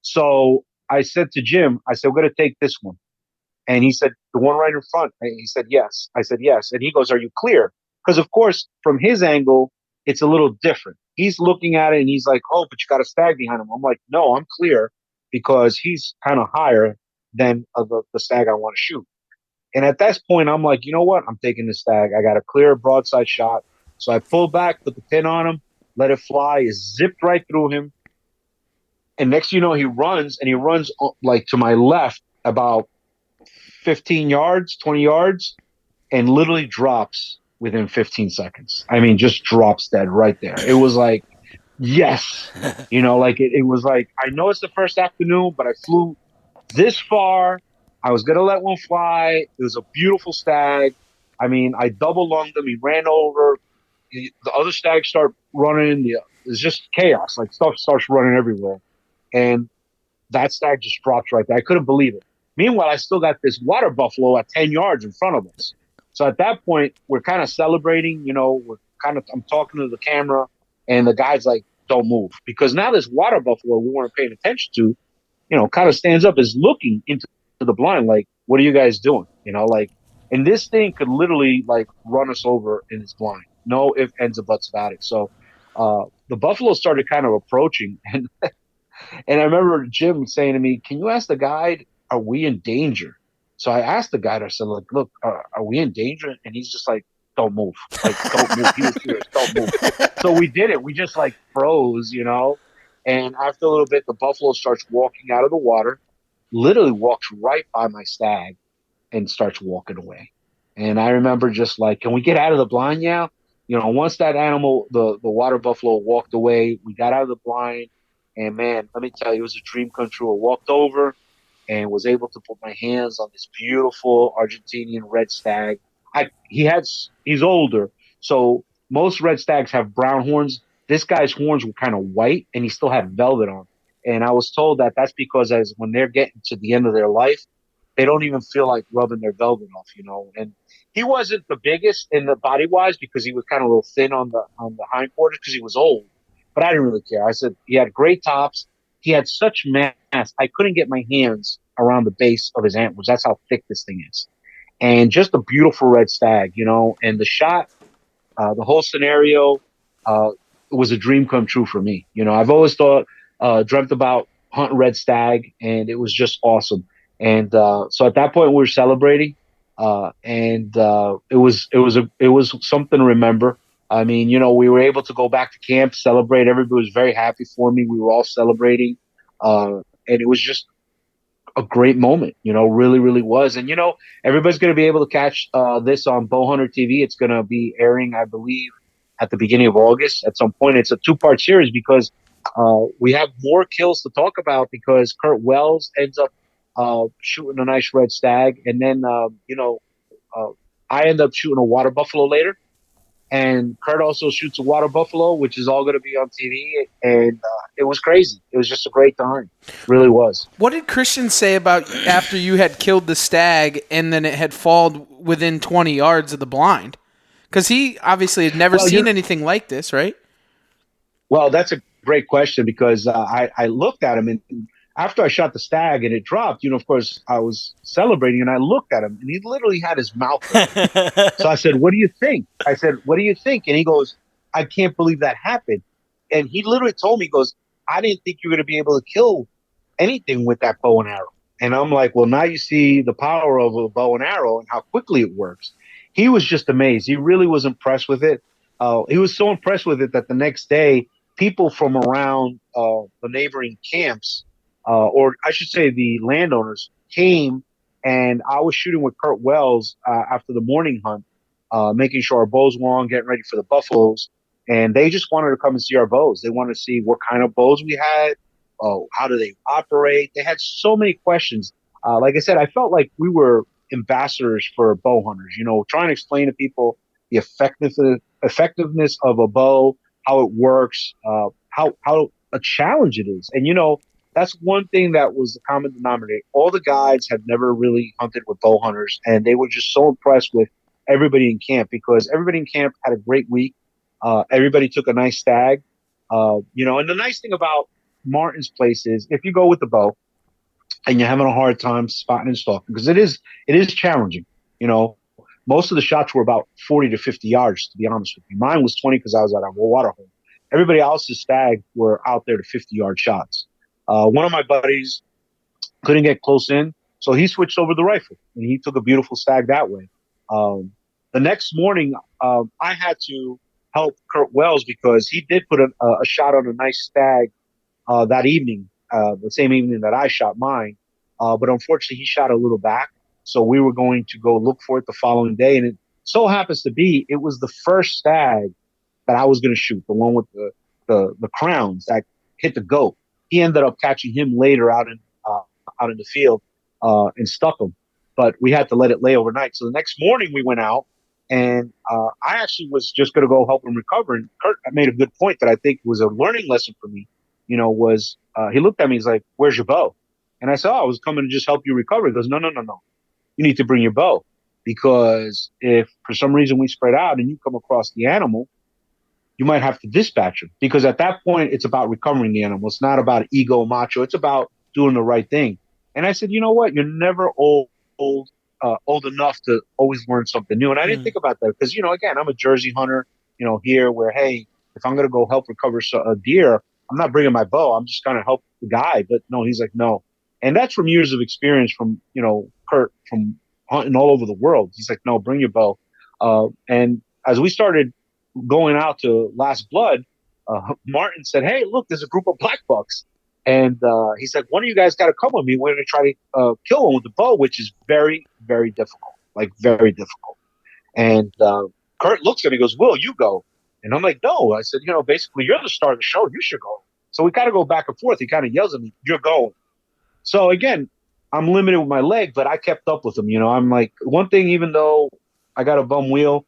So I said to Jim, I said, we're going to take this one. And he said, the one right in front. And he said, yes. I said, yes. And he goes, are you clear? Because, of course, from his angle, it's a little different. He's looking at it and he's like, oh, but you got a stag behind him. I'm like, no, I'm clear because he's kind of higher than the stag I want to shoot. And at that point, I'm like, you know what? I'm taking the stag. I got a clear broadside shot. So I pulled back, put the pin on him, let it fly. It zipped right through him. And next, he runs like to my left about 15 yards, 20 yards, and literally drops within 15 seconds. I mean, just drops dead right there. It was like, yes. Like it was like, I know it's the first afternoon, but I flew this far. I was going to let one fly. It was a beautiful stag. I mean, I double lunged him. He ran over. The other stags start running. It's just chaos. Like stuff starts running everywhere. And that stag just drops right there. I couldn't believe it. Meanwhile, I still got this water buffalo at 10 yards in front of us. So at that point, we're kind of celebrating, I'm talking to the camera and the guy's like, don't move. Because now this water buffalo we weren't paying attention to, kind of stands up, is looking into the blind like, what are you guys doing? And this thing could literally like run us over in its blind. No ifs, ands, or buts about it. So the buffalo started kind of approaching and And I remember Jim saying to me, "Can you ask the guide, are we in danger?" So I asked the guide. I said, "Like, look, are we in danger?" And he's just like, "Don't move. Like, don't move." He was serious. Don't move. So we did it. We just like froze, you know. And after a little bit, the buffalo starts walking out of the water, literally walks right by my stag and starts walking away. And I remember just like, can we get out of the blind now? You know, once that animal, the water buffalo walked away, we got out of the blind. And man, let me tell you, it was a dream come true. I walked over and was able to put my hands on this beautiful Argentinian red stag. He's older, so most red stags have brown horns. This guy's horns were kind of white, and he still had velvet on. And I was told that that's because as when they're getting to the end of their life, they don't even feel like rubbing their velvet off, you know. And he wasn't the biggest in the body wise because he was kind of a little thin on the hindquarters because he was old. But I didn't really care. I said he had great tops. He had such mass. I couldn't get my hands around the base of his antlers. That's how thick this thing is. And just a beautiful red stag, you know. And the shot, the whole scenario, was a dream come true for me. You know, I've always dreamt about hunting red stag, and it was just awesome. And so at that point, we were celebrating, and it was something to remember. I mean, you know, we were able to go back to camp, celebrate. Everybody was very happy for me. We were all celebrating, and it was just a great moment. You know, really, really was. And you know, everybody's going to be able to catch this on Bowhunter TV. It's going to be airing, I believe, at the beginning of August. At some point, it's a two-part series because we have more kills to talk about because Kurt Wells ends up shooting a nice red stag, and then uh, I end up shooting a water buffalo later, and Kurt also shoots a water buffalo, which is all going to be on TV, and it was crazy. It was just a great time, really was. What did Christian say about after you had killed the stag and then it had fallen within 20 yards of the blind? Because he obviously had never seen anything like this, right? Well, that's a great question because I looked at him, and after I shot the stag and it dropped, you know, of course, I was celebrating, and I looked at him, and he literally had his mouth open. So I said, "What do you think?" I said, "What do you think?" And he goes, "I can't believe that happened." And he literally told me, he goes, "I didn't think you were going to be able to kill anything with that bow and arrow." And I'm like, "Well, now you see the power of a bow and arrow and how quickly it works." He was just amazed. He really was impressed with it. He was so impressed with it that the next day, people from around the neighboring camps, or I should say the landowners, came, and I was shooting with Kurt Wells after the morning hunt, making sure our bows were on, getting ready for the buffaloes. And they just wanted to come and see our bows. They wanted to see what kind of bows we had. How do they operate? They had so many questions. Like I said, I felt like we were ambassadors for bow hunters, you know, trying to explain to people the effectiveness of a bow, how it works, how a challenge it is. And, you know, that's one thing that was the common denominator. All the guides had never really hunted with bow hunters, and they were just so impressed with everybody in camp because everybody in camp had a great week. Everybody took a nice stag. You know, and the nice thing about Martin's place is if you go with the bow and you're having a hard time spotting and stalking, because it is challenging. You know, most of the shots were about 40 to 50 yards, to be honest with you. Mine was 20 because I was at a water hole. Everybody else's stag were out there to 50-yard shots. One of my buddies couldn't get close in, so he switched over the rifle, and he took a beautiful stag that way. The next morning, I had to help Kurt Wells because he did put a shot on a nice stag that evening, the same evening that I shot mine. But unfortunately, he shot a little back. So we were going to go look for it the following day. And it so happens to be, it was the first stag that I was going to shoot, the one with the crowns that hit the goat. He ended up catching him later out in the field and stuck him. But we had to let it lay overnight. So the next morning we went out, and I actually was just going to go help him recover. And Kurt made a good point that I think was a learning lesson for me. You know, was he looked at me, he's like, "Where's your bow?" And I said, "Oh, I was coming to just help you recover." He goes, "No, no, no, no. You need to bring your bow because if for some reason we spread out and you come across the animal, you might have to dispatch him because at that point it's about recovering the animal. It's not about ego macho. It's about doing the right thing." And I said, "You know what? You're never old enough to always learn something new." And I didn't think about that because, you know, again, I'm a Jersey hunter, you know, here where, hey, if I'm going to go help recover a deer, I'm not bringing my bow. I'm just going to help guy. But no, he's like, no. And that's from years of experience from, Kurt, from hunting all over the world. He's like, no, bring your bow. And as we started going out to Last Blood, Martin said, hey, look, there's a group of black bucks. And he said, one of you guys got to come with me. We're going to try to kill one with the bow, which is very, very difficult, like very difficult. And Kurt looks at me and goes, Will, you go. And I'm like, no. I said, basically, you're the star of the show. You should go. So we kind of go back and forth. He kind of yells at me, you're going. So again, I'm limited with my leg, but I kept up with him. I'm like, one thing, even though I got a bum wheel,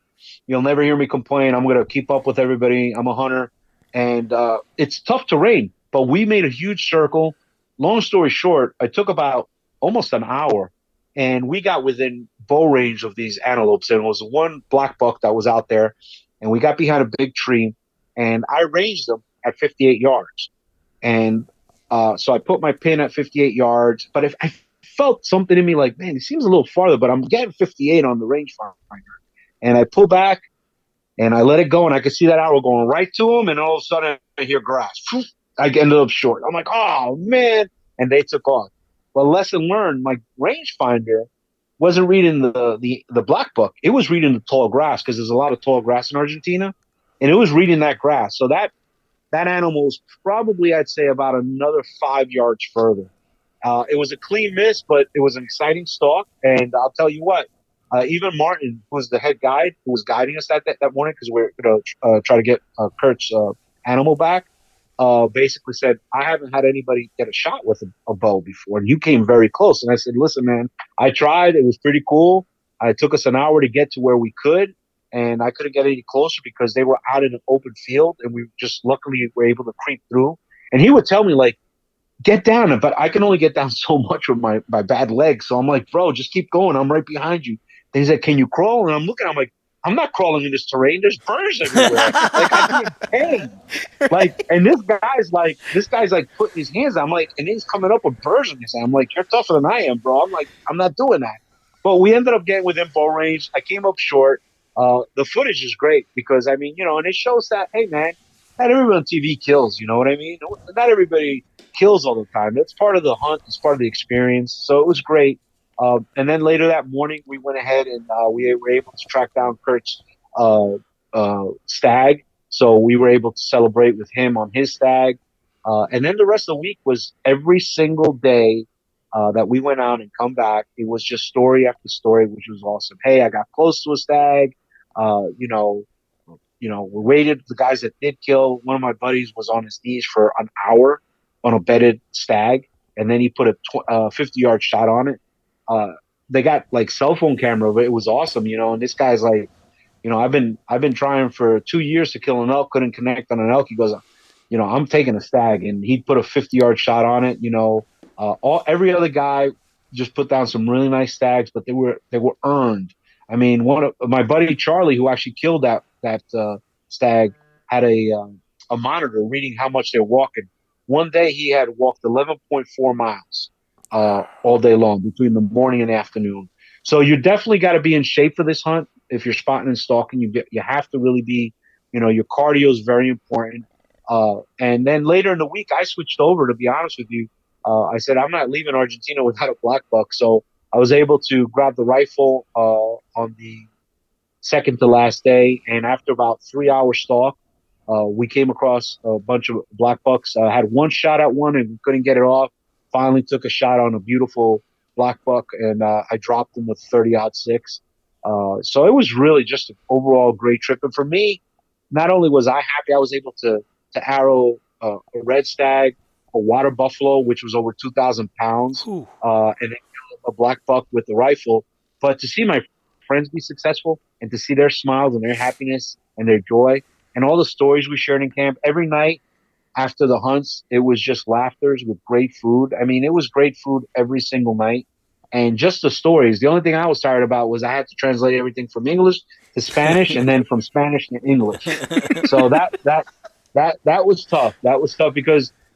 you'll never hear me complain. I'm going to keep up with everybody. I'm a hunter. And it's tough terrain, but we made a huge circle. Long story short, I took about almost an hour, and we got within bow range of these antelopes. And it was one black buck that was out there, and we got behind a big tree, and I ranged them at 58 yards. And so I put my pin at 58 yards, but if I felt something in me like, man, it seems a little farther, but I'm getting 58 on the rangefinder. And I pull back and I let it go, and I could see that arrow going right to him, and all of a sudden I hear grass. I ended up short. I'm like, oh, man. And they took off. Well, lesson learned, my rangefinder wasn't reading the black buck. It was reading the tall grass, because there's a lot of tall grass in Argentina, and it was reading that grass. So that animal was probably, I'd say, about another 5 yards further. It was a clean miss, but it was an exciting stalk. And I'll tell you what, even Martin, who was the head guide, who was guiding us that morning, because we are going to try to get Kurt's animal back, basically said, I haven't had anybody get a shot with a bow before, and you came very close. And I said, listen, man, I tried. It was pretty cool. It took us an hour to get to where we could, and I couldn't get any closer because they were out in an open field, and we just luckily were able to creep through. And he would tell me, like, get down, but I can only get down so much with my bad leg. So I'm like, bro, just keep going. I'm right behind you. Then he's like, can you crawl? And I'm looking, I'm like, I'm not crawling in this terrain. There's birds everywhere. Like, I'm in pain. Like, and this guy's like putting his hands out. I'm like, and he's coming up with birds in his hand. I'm like, you're tougher than I am, bro. I'm like, I'm not doing that. But we ended up getting within bow range. I came up short. The footage is great because, I mean, and it shows that, hey, man, not everybody on TV kills. You know what I mean? Not everybody kills all the time. That's part of the hunt. It's part of the experience. So it was great. And then later that morning, we went ahead and we were able to track down Kurt's stag. So we were able to celebrate with him on his stag. And then the rest of the week was every single day that we went out and come back. It was just story after story, which was awesome. Hey, I got close to a stag. We waited. The guys that did kill, one of my buddies was on his knees for an hour on a bedded stag, and then he put a 50-yard shot on it. They got like cell phone camera, but it was awesome, and this guy's like, I've been trying for 2 years to kill an elk, couldn't connect on an elk. He goes, I'm taking a stag, and he put a 50-yard shot on it. Every other guy just put down some really nice stags, but they were earned. I mean, one of my buddy Charlie, who actually killed that stag, had a monitor reading how much they're walking. One day he had walked 11.4 miles all day long between the morning and afternoon. So you definitely got to be in shape for this hunt. If you're spotting and stalking, you have to really be, your cardio is very important. And then later in the week, I switched over, to be honest with you. I said, I'm not leaving Argentina without a black buck. So I was able to grab the rifle on the second to last day. And after about 3 hour stalk, we came across a bunch of black bucks. I had one shot at one and couldn't get it off. Finally took a shot on a beautiful black buck, and I dropped him with 30-06. So it was really just an overall great trip. And for me, not only was I happy, I was able to arrow a red stag, a water buffalo, which was over 2,000 pounds, and then a black buck with the rifle. But to see my friends be successful and to see their smiles and their happiness and their joy and all the stories we shared in camp every night after the hunts, it was just laughters with great food. I mean, it was great food every single night. And just the stories. The only thing I was tired about was I had to translate everything from English to Spanish and then from Spanish to English. So that was tough. That was tough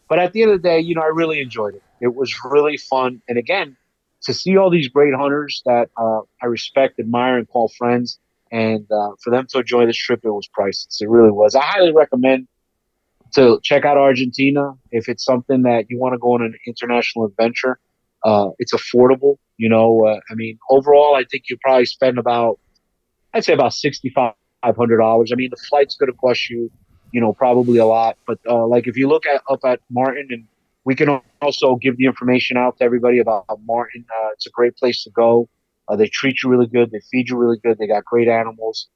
but at the end of the day, I really enjoyed it. It was really fun. And again, to see all these great hunters that I respect, admire, and call friends, and for them to enjoy this trip, it was priceless. It really was. I highly recommend to check out Argentina. If it's something that you want to go on an international adventure, it's affordable. I mean, overall, I think you probably spend I'd say about $6,500. I mean, the flight's going to cost you, probably a lot. But like if you look up at Martin, and we can also give the information out to everybody about Martin. It's a great place to go. They treat you really good. They feed you really good. They got great animals.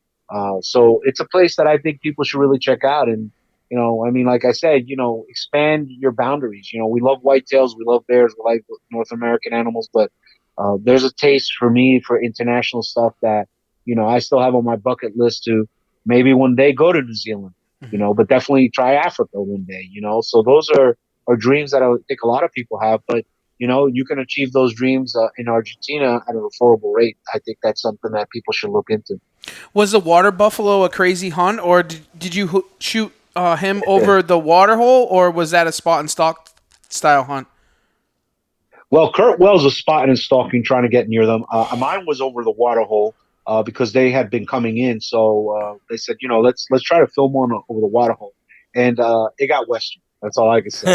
So it's a place that I think people should really check out. And I mean, like I said, expand your boundaries. We love whitetails, we love bears, we like North American animals, but there's a taste for me for international stuff that I still have on my bucket list to maybe one day go to New Zealand, but definitely try Africa one day, So those are dreams that I think a lot of people have, but you can achieve those dreams in Argentina at an affordable rate. I think that's something that people should look into. Was the water buffalo a crazy hunt, or did you shoot him over the water hole, or was that a spot and stalk style hunt? Well, Kurt Wells was spotting and stalking, trying to get near them. Mine was over the water hole because they had been coming in. So they said, let's try to film one over the water hole, and it got Western. That's all I can say.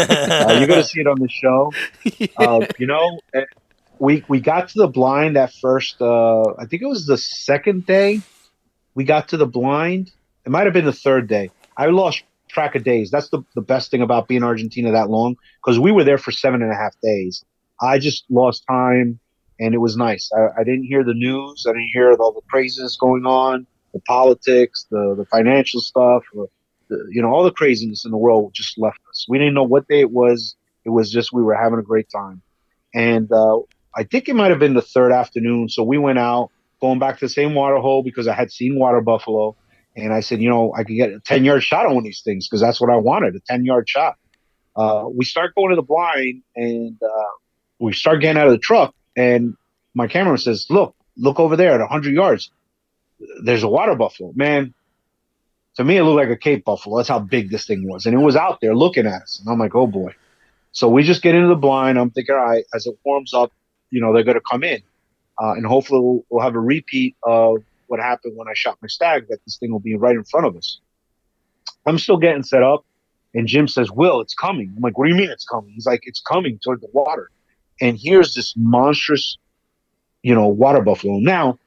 You're gonna see it on the show. We got to the blind that first. I think it was the second day. We got to the blind. It might have been the third day. I lost track of days. That's the best thing about being in Argentina that long, because we were there for 7.5 days. I just lost time, and it was nice. I didn't hear the news. I didn't hear all the craziness going on, the politics, the financial stuff, all the craziness in the world just left us. We didn't know what day it was. It was just we were having a great time. And I think it might have been the third afternoon. So we went out, going back to the same water hole because I had seen water buffalo. And I said, I could get a 10-yard shot on one of these things because that's what I wanted, a 10-yard shot. We start going to the blind, and we start getting out of the truck. And my cameraman says, look over there at 100 yards. There's a water buffalo. Man, to me, it looked like a Cape buffalo. That's how big this thing was. And it was out there looking at us. And I'm like, oh, boy. So we just get into the blind. I'm thinking, all right, as it warms up, they're going to come in. And hopefully we'll have a repeat of what happened when I shot my stag, that this thing will be right in front of us. I'm still getting set up. And Jim says, Will, it's coming. I'm like, what do you mean it's coming? He's like, it's coming toward the water. And here's this monstrous, water buffalo. Now,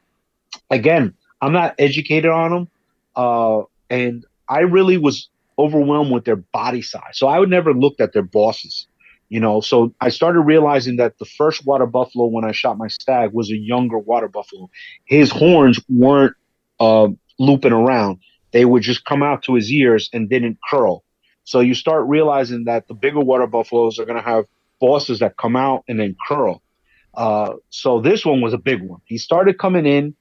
again, I'm not educated on them. And I really was overwhelmed with their body size. So I would never looked at their bosses. So I started realizing that the first water buffalo when I shot my stag was a younger water buffalo. His horns weren't looping around. They would just come out to his ears and didn't curl. So you start realizing that the bigger water buffaloes are going to have bosses that come out and then curl. So this one was a big one. He started coming in,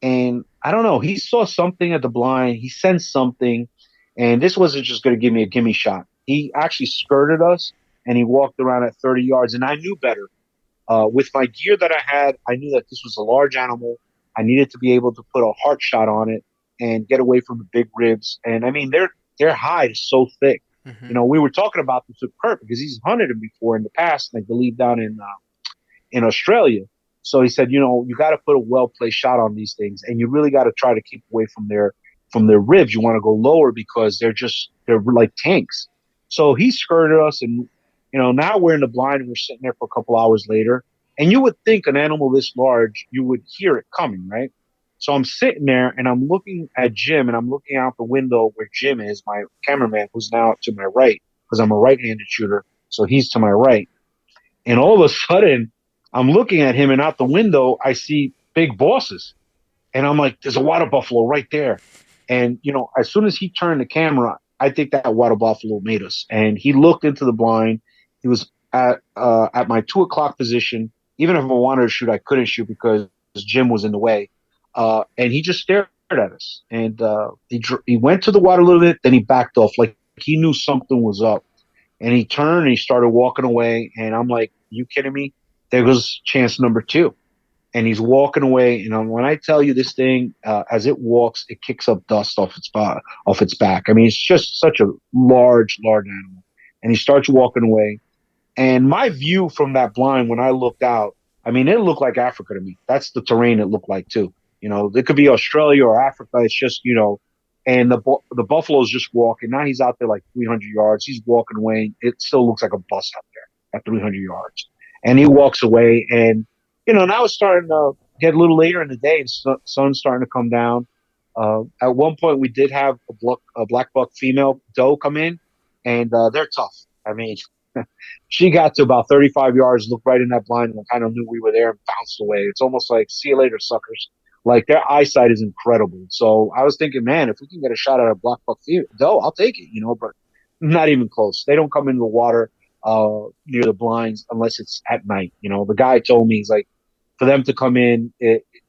and I don't know, he saw something at the blind. He sensed something, and this wasn't just going to give me a gimme shot. He actually skirted us, and he walked around at 30 yards, and I knew better. With my gear that I had, I knew that this was a large animal. I needed to be able to put a heart shot on it and get away from the big ribs. And I mean, their hide is so thick. Mm-hmm. We were talking about this with Kurt because he's hunted him before in the past, I believe down in Australia. So he said, you got to put a well-placed shot on these things, and you really got to try to keep away from their ribs. You want to go lower because they're like tanks. So he skirted us, and now we're in the blind, and we're sitting there for a couple hours later. And you would think an animal this large, you would hear it coming, right? So I'm sitting there, and I'm looking at Jim, and I'm looking out the window where Jim is, my cameraman, who's now to my right, because I'm a right-handed shooter. So he's to my right. And all of a sudden, I'm looking at him, and out the window, I see big bosses. And I'm like, there's a water buffalo right there. And, as soon as he turned the camera, I think that water buffalo made us. And he looked into the blind. He was at my 2 o'clock position. Even if I wanted to shoot, I couldn't shoot because Jim was in the way. And he just stared at us. And he went to the water a little bit, then he backed off like he knew something was up. And he turned and he started walking away. And I'm like, you kidding me? There goes chance number 2. And he's walking away. And when I tell you this thing, as it walks, it kicks up dust off its back. I mean, it's just such a large animal. And he starts walking away. And my view from that blind, when I looked out, I mean, it looked like Africa to me. That's the terrain it looked like too. It could be Australia or Africa. It's just, And the buffalo's just walking. Now he's out there like 300 yards. He's walking away. It still looks like a bus out there at 300 yards. And he walks away. And, now it's starting to get a little later in the day and sun's starting to come down. At one point, we did have a black buck female doe come in, and they're tough. I mean, she got to about 35 yards, looked right in that blind, and kind of knew we were there and bounced away. It's almost like, see you later, suckers. Like, their eyesight is incredible. So I was thinking, man, if we can get a shot at a black buck doe, I'll take it, but not even close. They don't come into the water near the blinds unless it's at night. The guy told me, he's like, for them to come in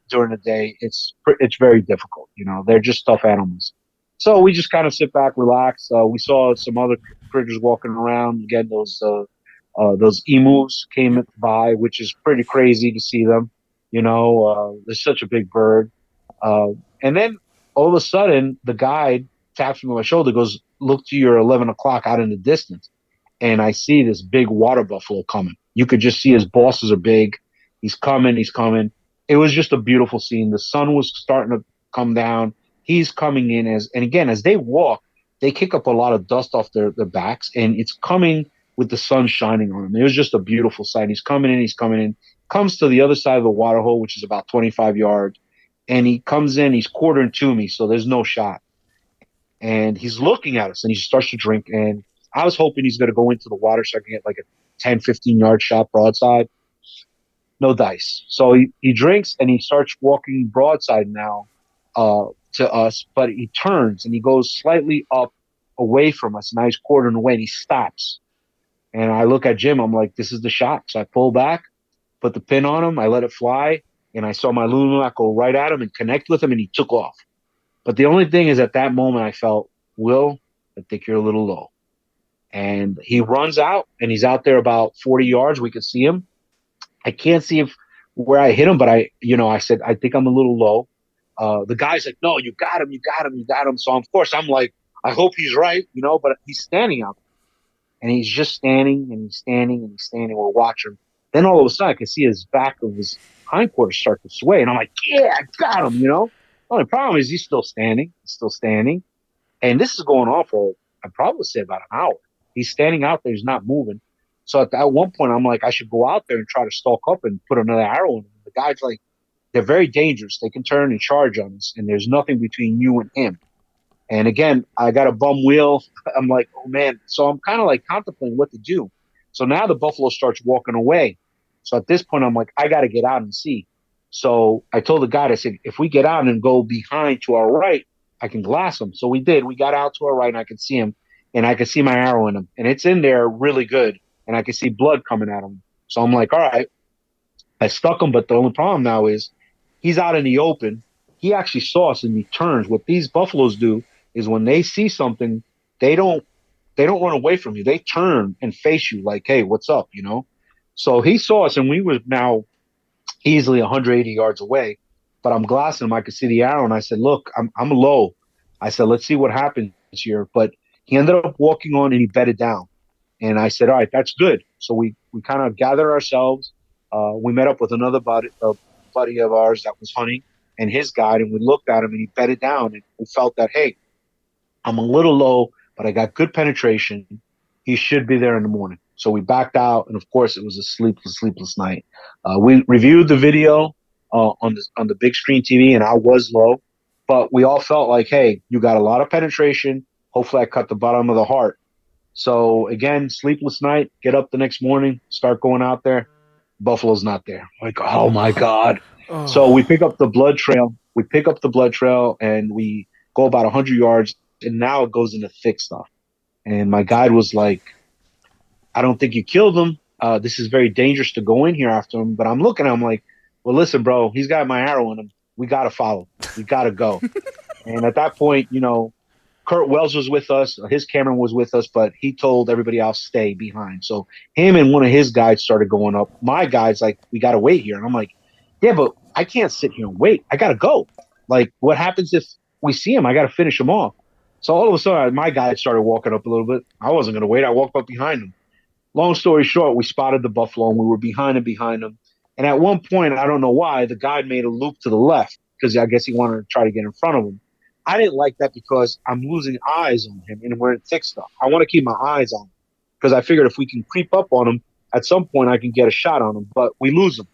during the day, it's very difficult. They're just tough animals. So we just kind of sit back, relax. We saw some other critters walking around. Again, those emus came by, which is pretty crazy to see them. They're such a big bird. And then all of a sudden, the guide taps me on my shoulder, goes, "Look to your 11 o'clock out in the distance." And I see this big water buffalo coming. You could just see his bosses are big. He's coming. It was just a beautiful scene. The sun was starting to come down. He's coming in and again, as they walk, they kick up a lot of dust off their backs, and it's coming with the sun shining on him. It was just a beautiful sight. He's coming in, comes to the other side of the water hole, which is about 25 yards, and he comes in, he's quartering to me, so there's no shot. And he's looking at us, and he starts to drink, and I was hoping he's going to go into the water so I can get like a 10, 15-yard shot broadside. No dice. So he drinks, and he starts walking broadside now to us, but he turns, and he goes slightly up away from us. Now he's quartering away, and he stops. And I look at Jim. I'm like, this is the shot. So I pull back, put the pin on him. I let it fly, and I saw my Lululemon go right at him and connect with him, and he took off. But the only thing is, at that moment, I felt, Will, I think you're a little low. And he runs out, and he's out there about 40 yards. We could see him. I can't see where I hit him, but I said, I think I'm a little low. The guy's like, no, you got him. So, of course, I'm like, I hope he's right, but he's standing out there. And he's just standing, and he's standing. We're watching. Then all of a sudden, I can see his back of his hindquarters start to sway. And I'm like, yeah, I got him, The only problem is he's still standing. And this is going on for, I'd probably say, about an hour. He's standing out there. He's not moving. So at that one point, I'm like, I should go out there and try to stalk up and put another arrow in him. The guy's like, they're very dangerous. They can turn and charge on us, and there's nothing between you and him. And again, I got a bum wheel. I'm like, oh, man. So I'm kind of like contemplating what to do. So now the buffalo starts walking away. So at this point, I'm like, I got to get out and see. So I told the guy, I said, if we get out and go behind to our right, I can glass him. So we did. We got out to our right, and I could see him, and I could see my arrow in him. And it's in there really good, and I could see blood coming at him. So I'm like, all right. I stuck him, but the only problem now is he's out in the open. He actually saw us, and he turns. What these buffaloes do is when they see something, they don't run away from you. They turn and face you like, hey, what's up, So he saw us, and we were now easily 180 yards away, but I'm glassing him. I could see the arrow, and I said, look, I'm low. I said, let's see what happens here. But he ended up walking on, and he bedded down. And I said, all right, that's good. So we kind of gathered ourselves. We met up with another buddy of ours that was hunting and his guide, and we looked at him, and he bedded down, and we felt that, hey, I'm a little low, but I got good penetration. He should be there in the morning. So we backed out, and of course, it was a sleepless night. We reviewed the video on the big screen TV, and I was low, but we all felt like, hey, you got a lot of penetration. Hopefully, I cut the bottom of the heart. So again, sleepless night. Get up the next morning, start going out there. Buffalo's not there. Like, oh my God. Oh. So we pick up the blood trail. And we go about 100 yards, and now it goes into thick stuff. And my guide was like, I don't think you killed him. This is very dangerous to go in here after him. But I'm looking at him like, well, listen, bro, he's got my arrow in him. We got to follow. We got to go. And at that point, Kurt Wells was with us. His cameraman was with us, but he told everybody else stay behind. So him and one of his guides started going up. My guide's like, we got to wait here. And I'm like, yeah, but I can't sit here and wait. I got to go. Like, what happens if we see him? I got to finish him off. So all of a sudden, my guide started walking up a little bit. I wasn't going to wait. I walked up behind him. Long story short, we spotted the buffalo, and we were behind him. And at one point, I don't know why, the guide made a loop to the left because I guess he wanted to try to get in front of him. I didn't like that because I'm losing eyes on him and we're in thick stuff. I want to keep my eyes on him because I figured if we can creep up on him, at some point I can get a shot on him, but we lose him.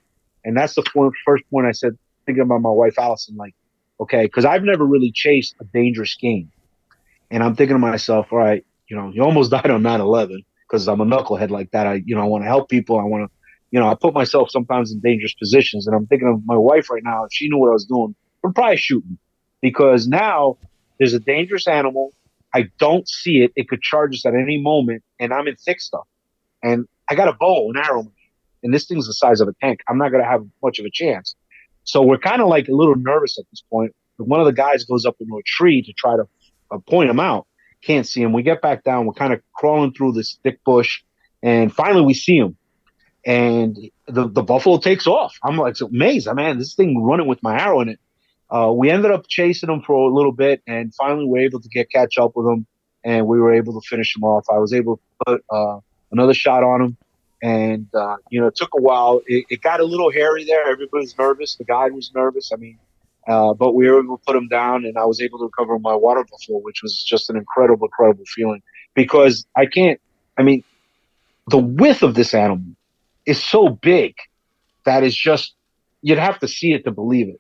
And that's the first point I said, thinking about my wife, Allison, like, okay, because I've never really chased a dangerous game. And I'm thinking to myself, all right, you almost died on 9/11 because I'm a knucklehead like that. I want to help people. I want to, I put myself sometimes in dangerous positions. And I'm thinking of my wife right now. If she knew what I was doing, we're probably shooting because now there's a dangerous animal. I don't see it. It could charge us at any moment. And I'm in thick stuff. And I got a bow and arrow. And this thing's the size of a tank. I'm not going to have much of a chance. So we're kind of like a little nervous at this point. One of the guys goes up into a tree to try to point him out. Can't see him. We get back down. We're kind of crawling through this thick bush. And finally we see him. And the buffalo takes off. I'm like amazed. Man, this thing running with my arrow in it. We ended up chasing him for a little bit. And finally we were able to catch up with him. And we were able to finish him off. I was able to put another shot on him. And, it took a while. It got a little hairy there. Everybody's nervous. The guide was nervous. But we were able to put him down, and I was able to recover my water buffalo, which was just an incredible, incredible feeling. Because the width of this animal is so big that it's just, you'd have to see it to believe it.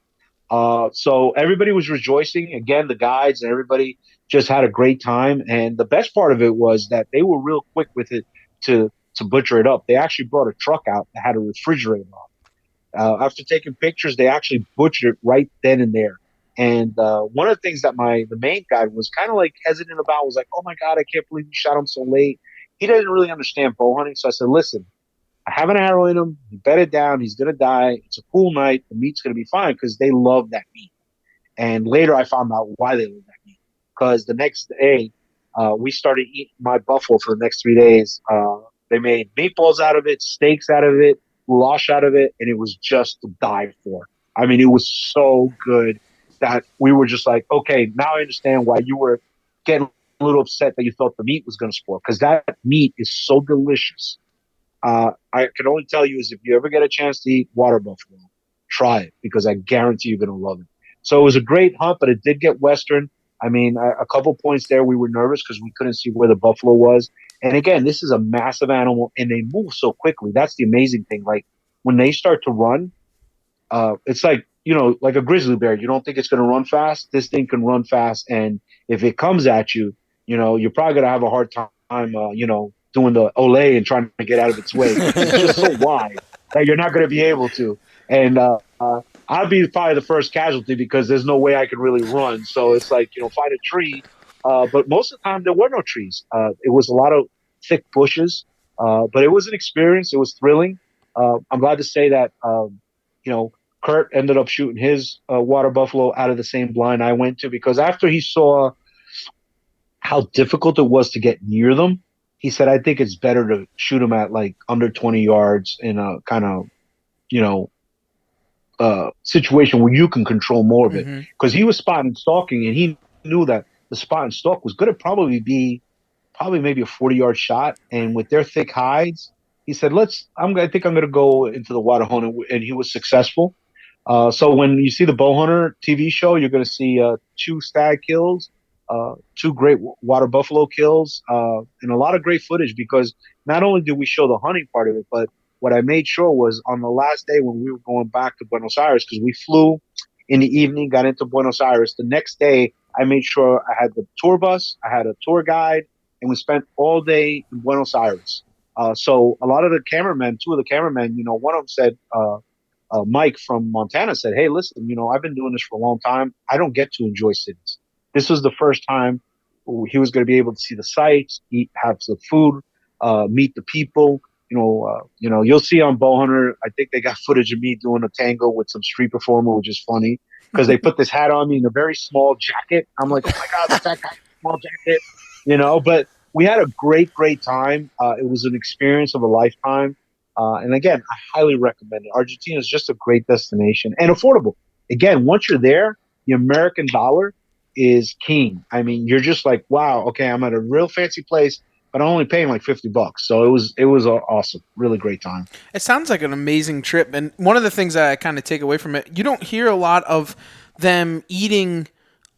So everybody was rejoicing. Again, the guides and everybody just had a great time. And the best part of it was that they were real quick with it to butcher it up. They actually brought a truck out that had a refrigerator on. After taking pictures, they actually butchered it right then and there. And one of the things that the main guy was kind of like hesitant about was like, oh my God, I can't believe you shot him so late. He doesn't really understand bow hunting. So I said, listen, I have an arrow in him. You bet it down. He's going to die. It's a cool night. The meat's going to be fine because they love that meat. And later I found out why they love that meat. Because the next day, we started eating my buffalo for the next 3 days. They made meatballs out of it, steaks out of it, goulash out of it, and it was just to die for. It was so good that we were just like, okay, now I understand why you were getting a little upset that you thought the meat was going to spoil, because that meat is so delicious. I can only tell you is if you ever get a chance to eat water buffalo, try it, because I guarantee you're going to love it. So it was a great hunt, but it did get Western. A couple points there we were nervous because we couldn't see where the buffalo was. And again, this is a massive animal, and they move so quickly. That's the amazing thing. Like when they start to run, it's like like a grizzly bear. You don't think it's going to run fast. This thing can run fast, and if it comes at you, you're probably going to have a hard time, doing the olay and trying to get out of its way. It's just so wide that you're not going to be able to. And I'll be probably the first casualty because there's no way I can really run. So it's like, find a tree. But most of the time there were no trees. It was a lot of thick bushes. But it was an experience. It was thrilling. I'm glad to say that, Kurt ended up shooting his water buffalo out of the same blind I went to, because after he saw how difficult it was to get near them, he said, I think it's better to shoot them at like under 20 yards in a kind of, situation where you can control more of it. Because he was spotting and stalking, and he knew that the spot and stalk was going to probably maybe a 40-yard shot. And with their thick hides, he said, I think I'm going to go into the water hunt. And he was successful. So when you see the Bowhunter TV show, you're going to see 2 stag kills, 2 great water buffalo kills, and a lot of great footage, because not only did we show the hunting part of it, but what I made sure was on the last day when we were going back to Buenos Aires, because we flew in the evening, got into Buenos Aires. The next day, I made sure I had the tour bus, I had a tour guide, and we spent all day in Buenos Aires. So a lot of the cameramen, 2 of the cameramen, one of them said, Mike from Montana said, hey, listen, I've been doing this for a long time. I don't get to enjoy cities. This was the first time he was going to be able to see the sights, have some food, meet the people. You'll see on Bowhunter, I think they got footage of me doing a tango with some street performer, which is funny because they put this hat on me in a very small jacket. I'm like, oh my God, that guy, small jacket, but we had a great, great time. It was an experience of a lifetime. And again, I highly recommend it. Argentina is just a great destination and affordable. Again, once you're there, the American dollar is king. You're just like, wow, okay, I'm at a real fancy place, but I'm only paying like $50. So it was awesome. Really great time. It sounds like an amazing trip. And one of the things that I kind of take away from it, you don't hear a lot of them eating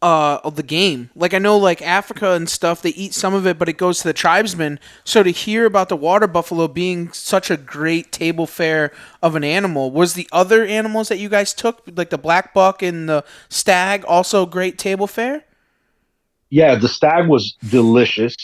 of the game. Like I know like Africa and stuff, they eat some of it, but it goes to the tribesmen. So to hear about the water buffalo being such a great table fare of an animal, was the other animals that you guys took, like the black buck and the stag, also great table fare? Yeah, the stag was delicious.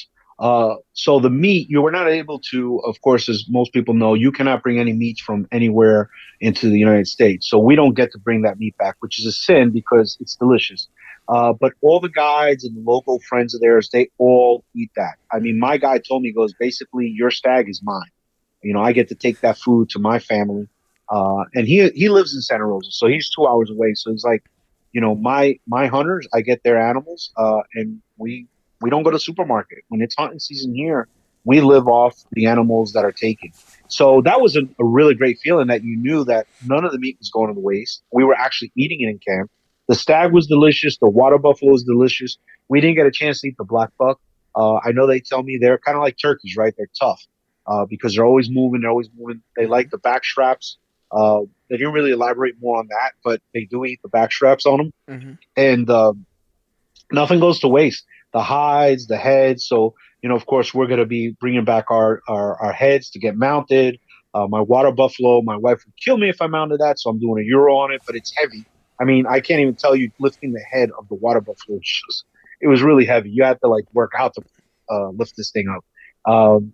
So the meat, you were not able to, of course, as most people know, you cannot bring any meats from anywhere into the United States. So we don't get to bring that meat back, which is a sin because it's delicious. But all the guides and the local friends of theirs, they all eat that. I mean, my guy told me, he goes, basically, your stag is mine. I get to take that food to my family. And he lives in Santa Rosa, so he's 2 hours away. So he's like, my hunters, I get their animals, and we don't go to the supermarket when it's hunting season here. We live off the animals that are taken. So that was a really great feeling that you knew that none of the meat was going to waste. We were actually eating it in camp. The stag was delicious. The water buffalo was delicious. We didn't get a chance to eat the black buck. I know they tell me they're kind of like turkeys, right? They're tough because they're always moving. They're always moving. They like the back straps. They didn't really elaborate more on that, but they do eat the back straps on them. Mm-hmm. And nothing goes to waste. The hides, the heads. So, of course, we're going to be bringing back our heads to get mounted. My water buffalo, my wife would kill me if I mounted that. So I'm doing a euro on it, but it's heavy. I mean, I can't even tell you lifting the head of the water buffalo. It was really heavy. You had to like work out to lift this thing up.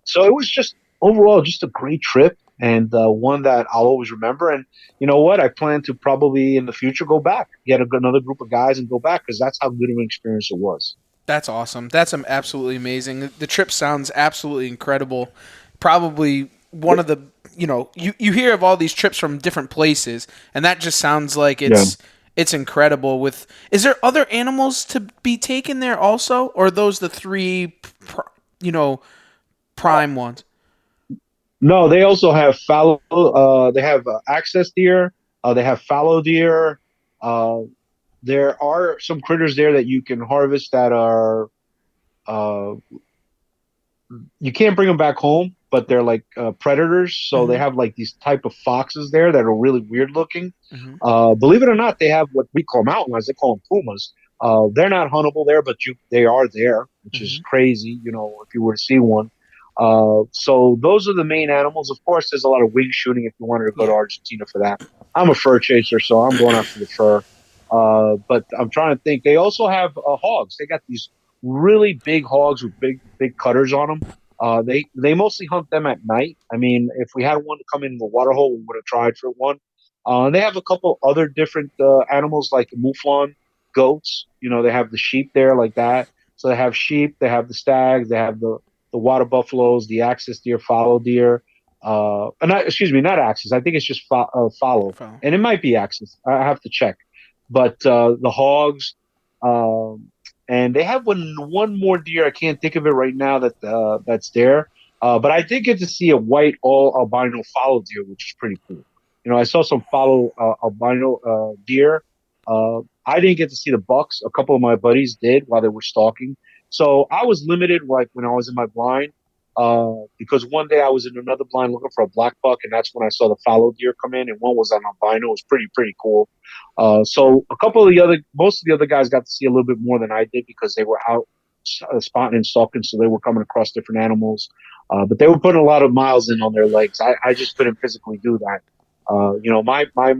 So it was just overall just a great trip and one that I'll always remember. And you know what? I plan to probably in the future go back, get another group of guys and go back because that's how good of an experience it was. That's awesome. That's absolutely amazing. The trip sounds absolutely incredible. Probably one of the, you hear of all these trips from different places, and that just sounds like Yeah. it's incredible. Is there other animals to be taken there also, or are those the three, prime ones? No, they also have fallow. They have access deer. They have fallow deer. Uh, there are some critters there that you can harvest that are uh, you can't bring them back home, but they're like predators. So they Mm-hmm. have like these type of foxes there that are really weird looking. Mm-hmm. Believe it or not, they have what we call mountain lions. They call them pumas. They're not huntable there, but they are there, which is Mm-hmm. crazy. If you were to see one. So those are the main animals. Of course, there's a lot of wing shooting if you wanted to go to Yeah. Argentina for that. I'm a fur chaser, so I'm going after the fur. But I'm trying to think. They also have hogs. They got these really big hogs with big cutters on them. They mostly hunt them at night. I mean, if we had one to come in the water hole, we would have tried for one. They have a couple other different animals like mouflon goats. They have the sheep there like that. So they have sheep, they have the stags, they have the water buffaloes, the axis deer, fallow deer. Excuse me, not axis. I think it's just follow, Follow. and it might be axis. I have to check. But the hogs, um, and they have one more deer. I can't think of it right now that's there. But I did get to see a white all albino fallow deer, which is pretty cool. I saw some fallow albino deer. I didn't get to see the bucks. A couple of my buddies did while they were stalking. So I was limited, like when I was in my blind, because one day I was in another blind looking for a black buck, and that's when I saw the fallow deer come in, and one was on albino. It was pretty cool. So most of the other guys got to see a little bit more than I did because they were out spotting and stalking, so they were coming across different animals. But they were putting a lot of miles in on their legs. I just couldn't physically do that. My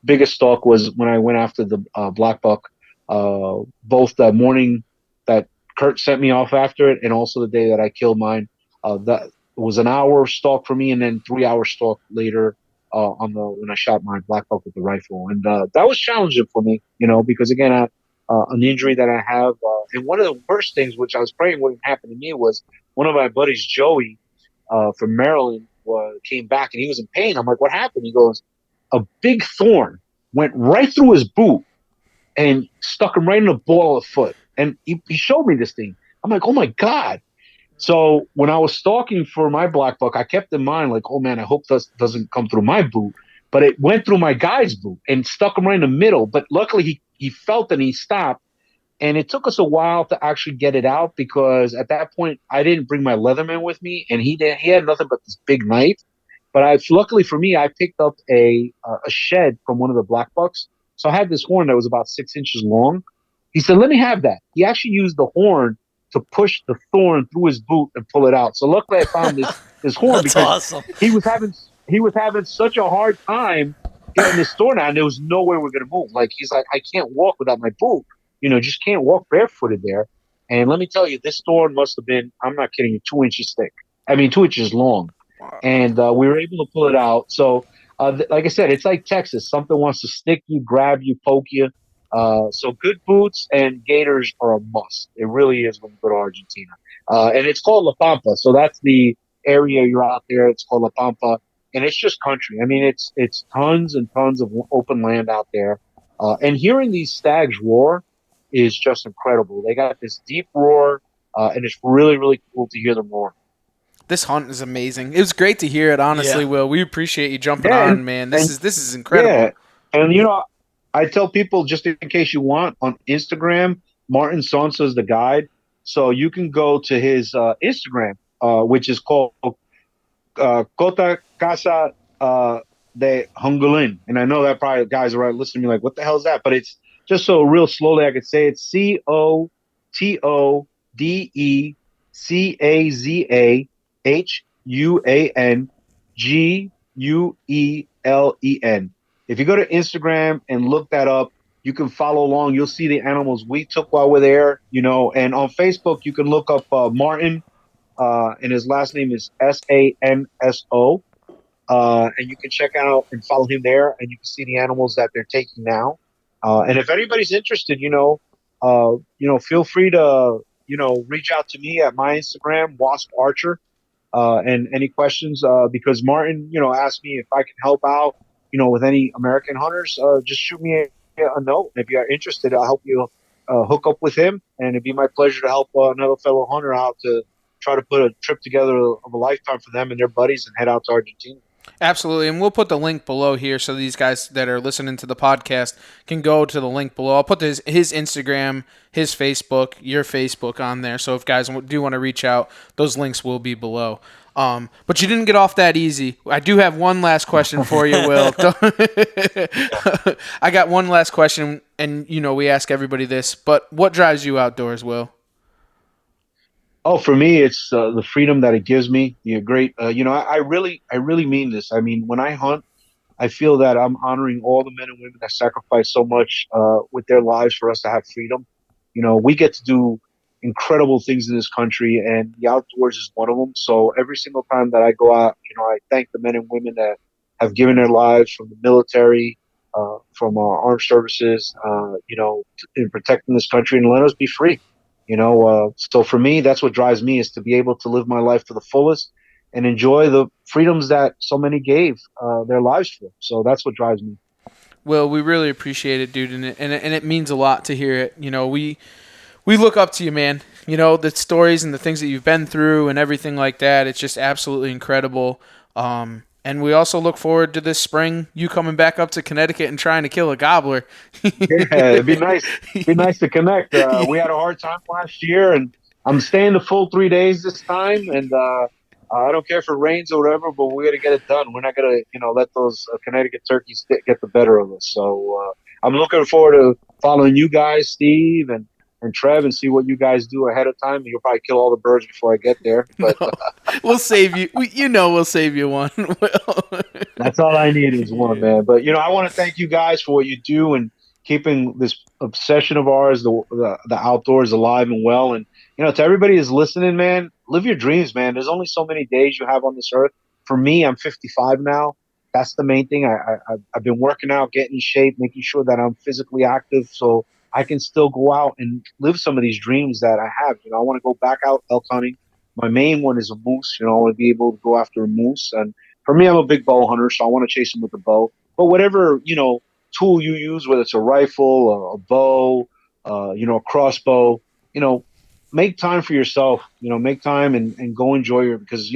biggest stalk was when I went after the black buck. Both the morning that Kurt sent me off after it, and also the day that I killed mine. That was an hour stalk for me, and then 3 hour stalk later when I shot my black buck with the rifle, and that was challenging for me, because again, an injury that I have, and one of the worst things, which I was praying wouldn't happen to me, was one of my buddies, Joey, from Maryland, came back and he was in pain. I'm like, "What happened?" He goes, "A big thorn went right through his boot and stuck him right in the ball of the foot." And he showed me this thing. I'm like, "Oh my God." So when I was stalking for my black buck, I kept in mind, like, oh man, I hope this doesn't come through my boot. But it went through my guy's boot and stuck him right in the middle. But luckily he felt and he stopped. And it took us a while to actually get it out because at that point I didn't bring my Leatherman with me, and he had nothing but this big knife. But luckily for me, I picked up a shed from one of the black bucks. So I had this horn that was about 6 inches long, He said, let me have that. He actually used the horn to push the thorn through his boot and pull it out. So luckily I found this horn That's because awesome. he was having such a hard time getting this thorn out, and there was no way we're gonna move. Like he's like, I can't walk without my boot. Just can't walk barefooted there. And let me tell you, this thorn must have been, I'm not kidding you, 2 inches thick. I mean, 2 inches long. And we were able to pull it out. So, like I said, it's like Texas. Something wants to stick you, grab you, poke you. So good boots and gaiters are a must. It really is when you go to Argentina. And it's called La Pampa. So that's the area you're out there. It's called La Pampa. And it's just country. I mean, it's tons and tons of open land out there. And hearing these stags roar is just incredible. They got this deep roar, and it's really, really cool to hear them roar. This hunt is amazing. It was great to hear it, honestly, Yeah. Will. We appreciate you jumping Yeah, on, man. This and is incredible. yeah, and I tell people just in case you want on Instagram, Martin Sonsa is the guide, so you can go to his Instagram, which is called Cota Casa de Hungulin, and I know that probably guys are right listening to me like, what the hell is that? But it's just so real slowly I could say it's COTAZAHUANGUELEN. If you go to Instagram and look that up, you can follow along. You'll see the animals we took while we're there, and on Facebook you can look up Martin, and his last name is Sanso. And you can check out and follow him there, and you can see the animals that they're taking now. And if anybody's interested, feel free to, reach out to me at my Instagram, Wasp Archer, and any questions, because Martin, asked me if I can help out, with any American hunters. Just shoot me a note. If you're interested, I'll help you hook up with him, and it'd be my pleasure to help another fellow hunter out to try to put a trip together of a lifetime for them and their buddies and head out to Argentina. Absolutely, and we'll put the link below here so these guys that are listening to the podcast can go to the link below. I'll put his Instagram, his Facebook, your Facebook on there, so if guys do want to reach out, those links will be below. But you didn't get off that easy. I do have one last question for you, Will. I got one last question, and we ask everybody this, but what drives you outdoors, Will? Oh, for me, it's the freedom that it gives me. The great, I really mean this. I mean, when I hunt, I feel that I'm honoring all the men and women that sacrifice so much with their lives for us to have freedom. We get to do incredible things in this country, and the outdoors is one of them. So every single time that I go out, I thank the men and women that have given their lives from the military, from our armed services, in protecting this country and let us be free. So for me, that's what drives me, is to be able to live my life to the fullest and enjoy the freedoms that so many gave their lives for. So that's what drives me. Well, we really appreciate it, dude, and it means a lot to hear it. We look up to you, man. The stories and the things that you've been through and everything like that. It's just absolutely incredible. And we also look forward to this spring, you coming back up to Connecticut and trying to kill a gobbler. Yeah, it'd be nice. It'd be nice to connect. We had a hard time last year, and I'm staying the full 3 days this time. And I don't care if it rains or whatever, but we're gonna get it done. We're not gonna, let those Connecticut turkeys get the better of us. So I'm looking forward to following you guys, Steve and Trev, and see what you guys do ahead of time. You'll probably kill all the birds before I get there. But No, we'll save you. We'll save you one. That's all I need is one, man. But I want to thank you guys for what you do and keeping this obsession of ours, the outdoors, alive and well. And to everybody who's listening, man, live your dreams, man. There's only so many days you have on this earth. For me, I'm 55 now. That's the main thing. I've been working out, getting in shape, making sure that I'm physically active, so I can still go out and live some of these dreams that I have. I want to go back out elk hunting. My main one is a moose. I want to be able to go after a moose. And for me, I'm a big bow hunter, so I want to chase them with a bow. But whatever, tool you use, whether it's a rifle, a bow, a crossbow, make time for yourself, make time and go enjoy it, because,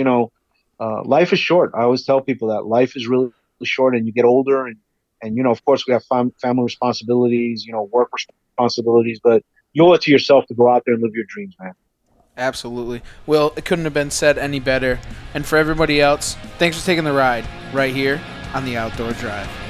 life is short. I always tell people that life is really short, and you get older and of course we have family responsibilities, work responsibilities, but you owe it to yourself to go out there and live your dreams, man. Absolutely. Well, it couldn't have been said any better. And for everybody else, thanks for taking the ride right here on the Outdoor Drive.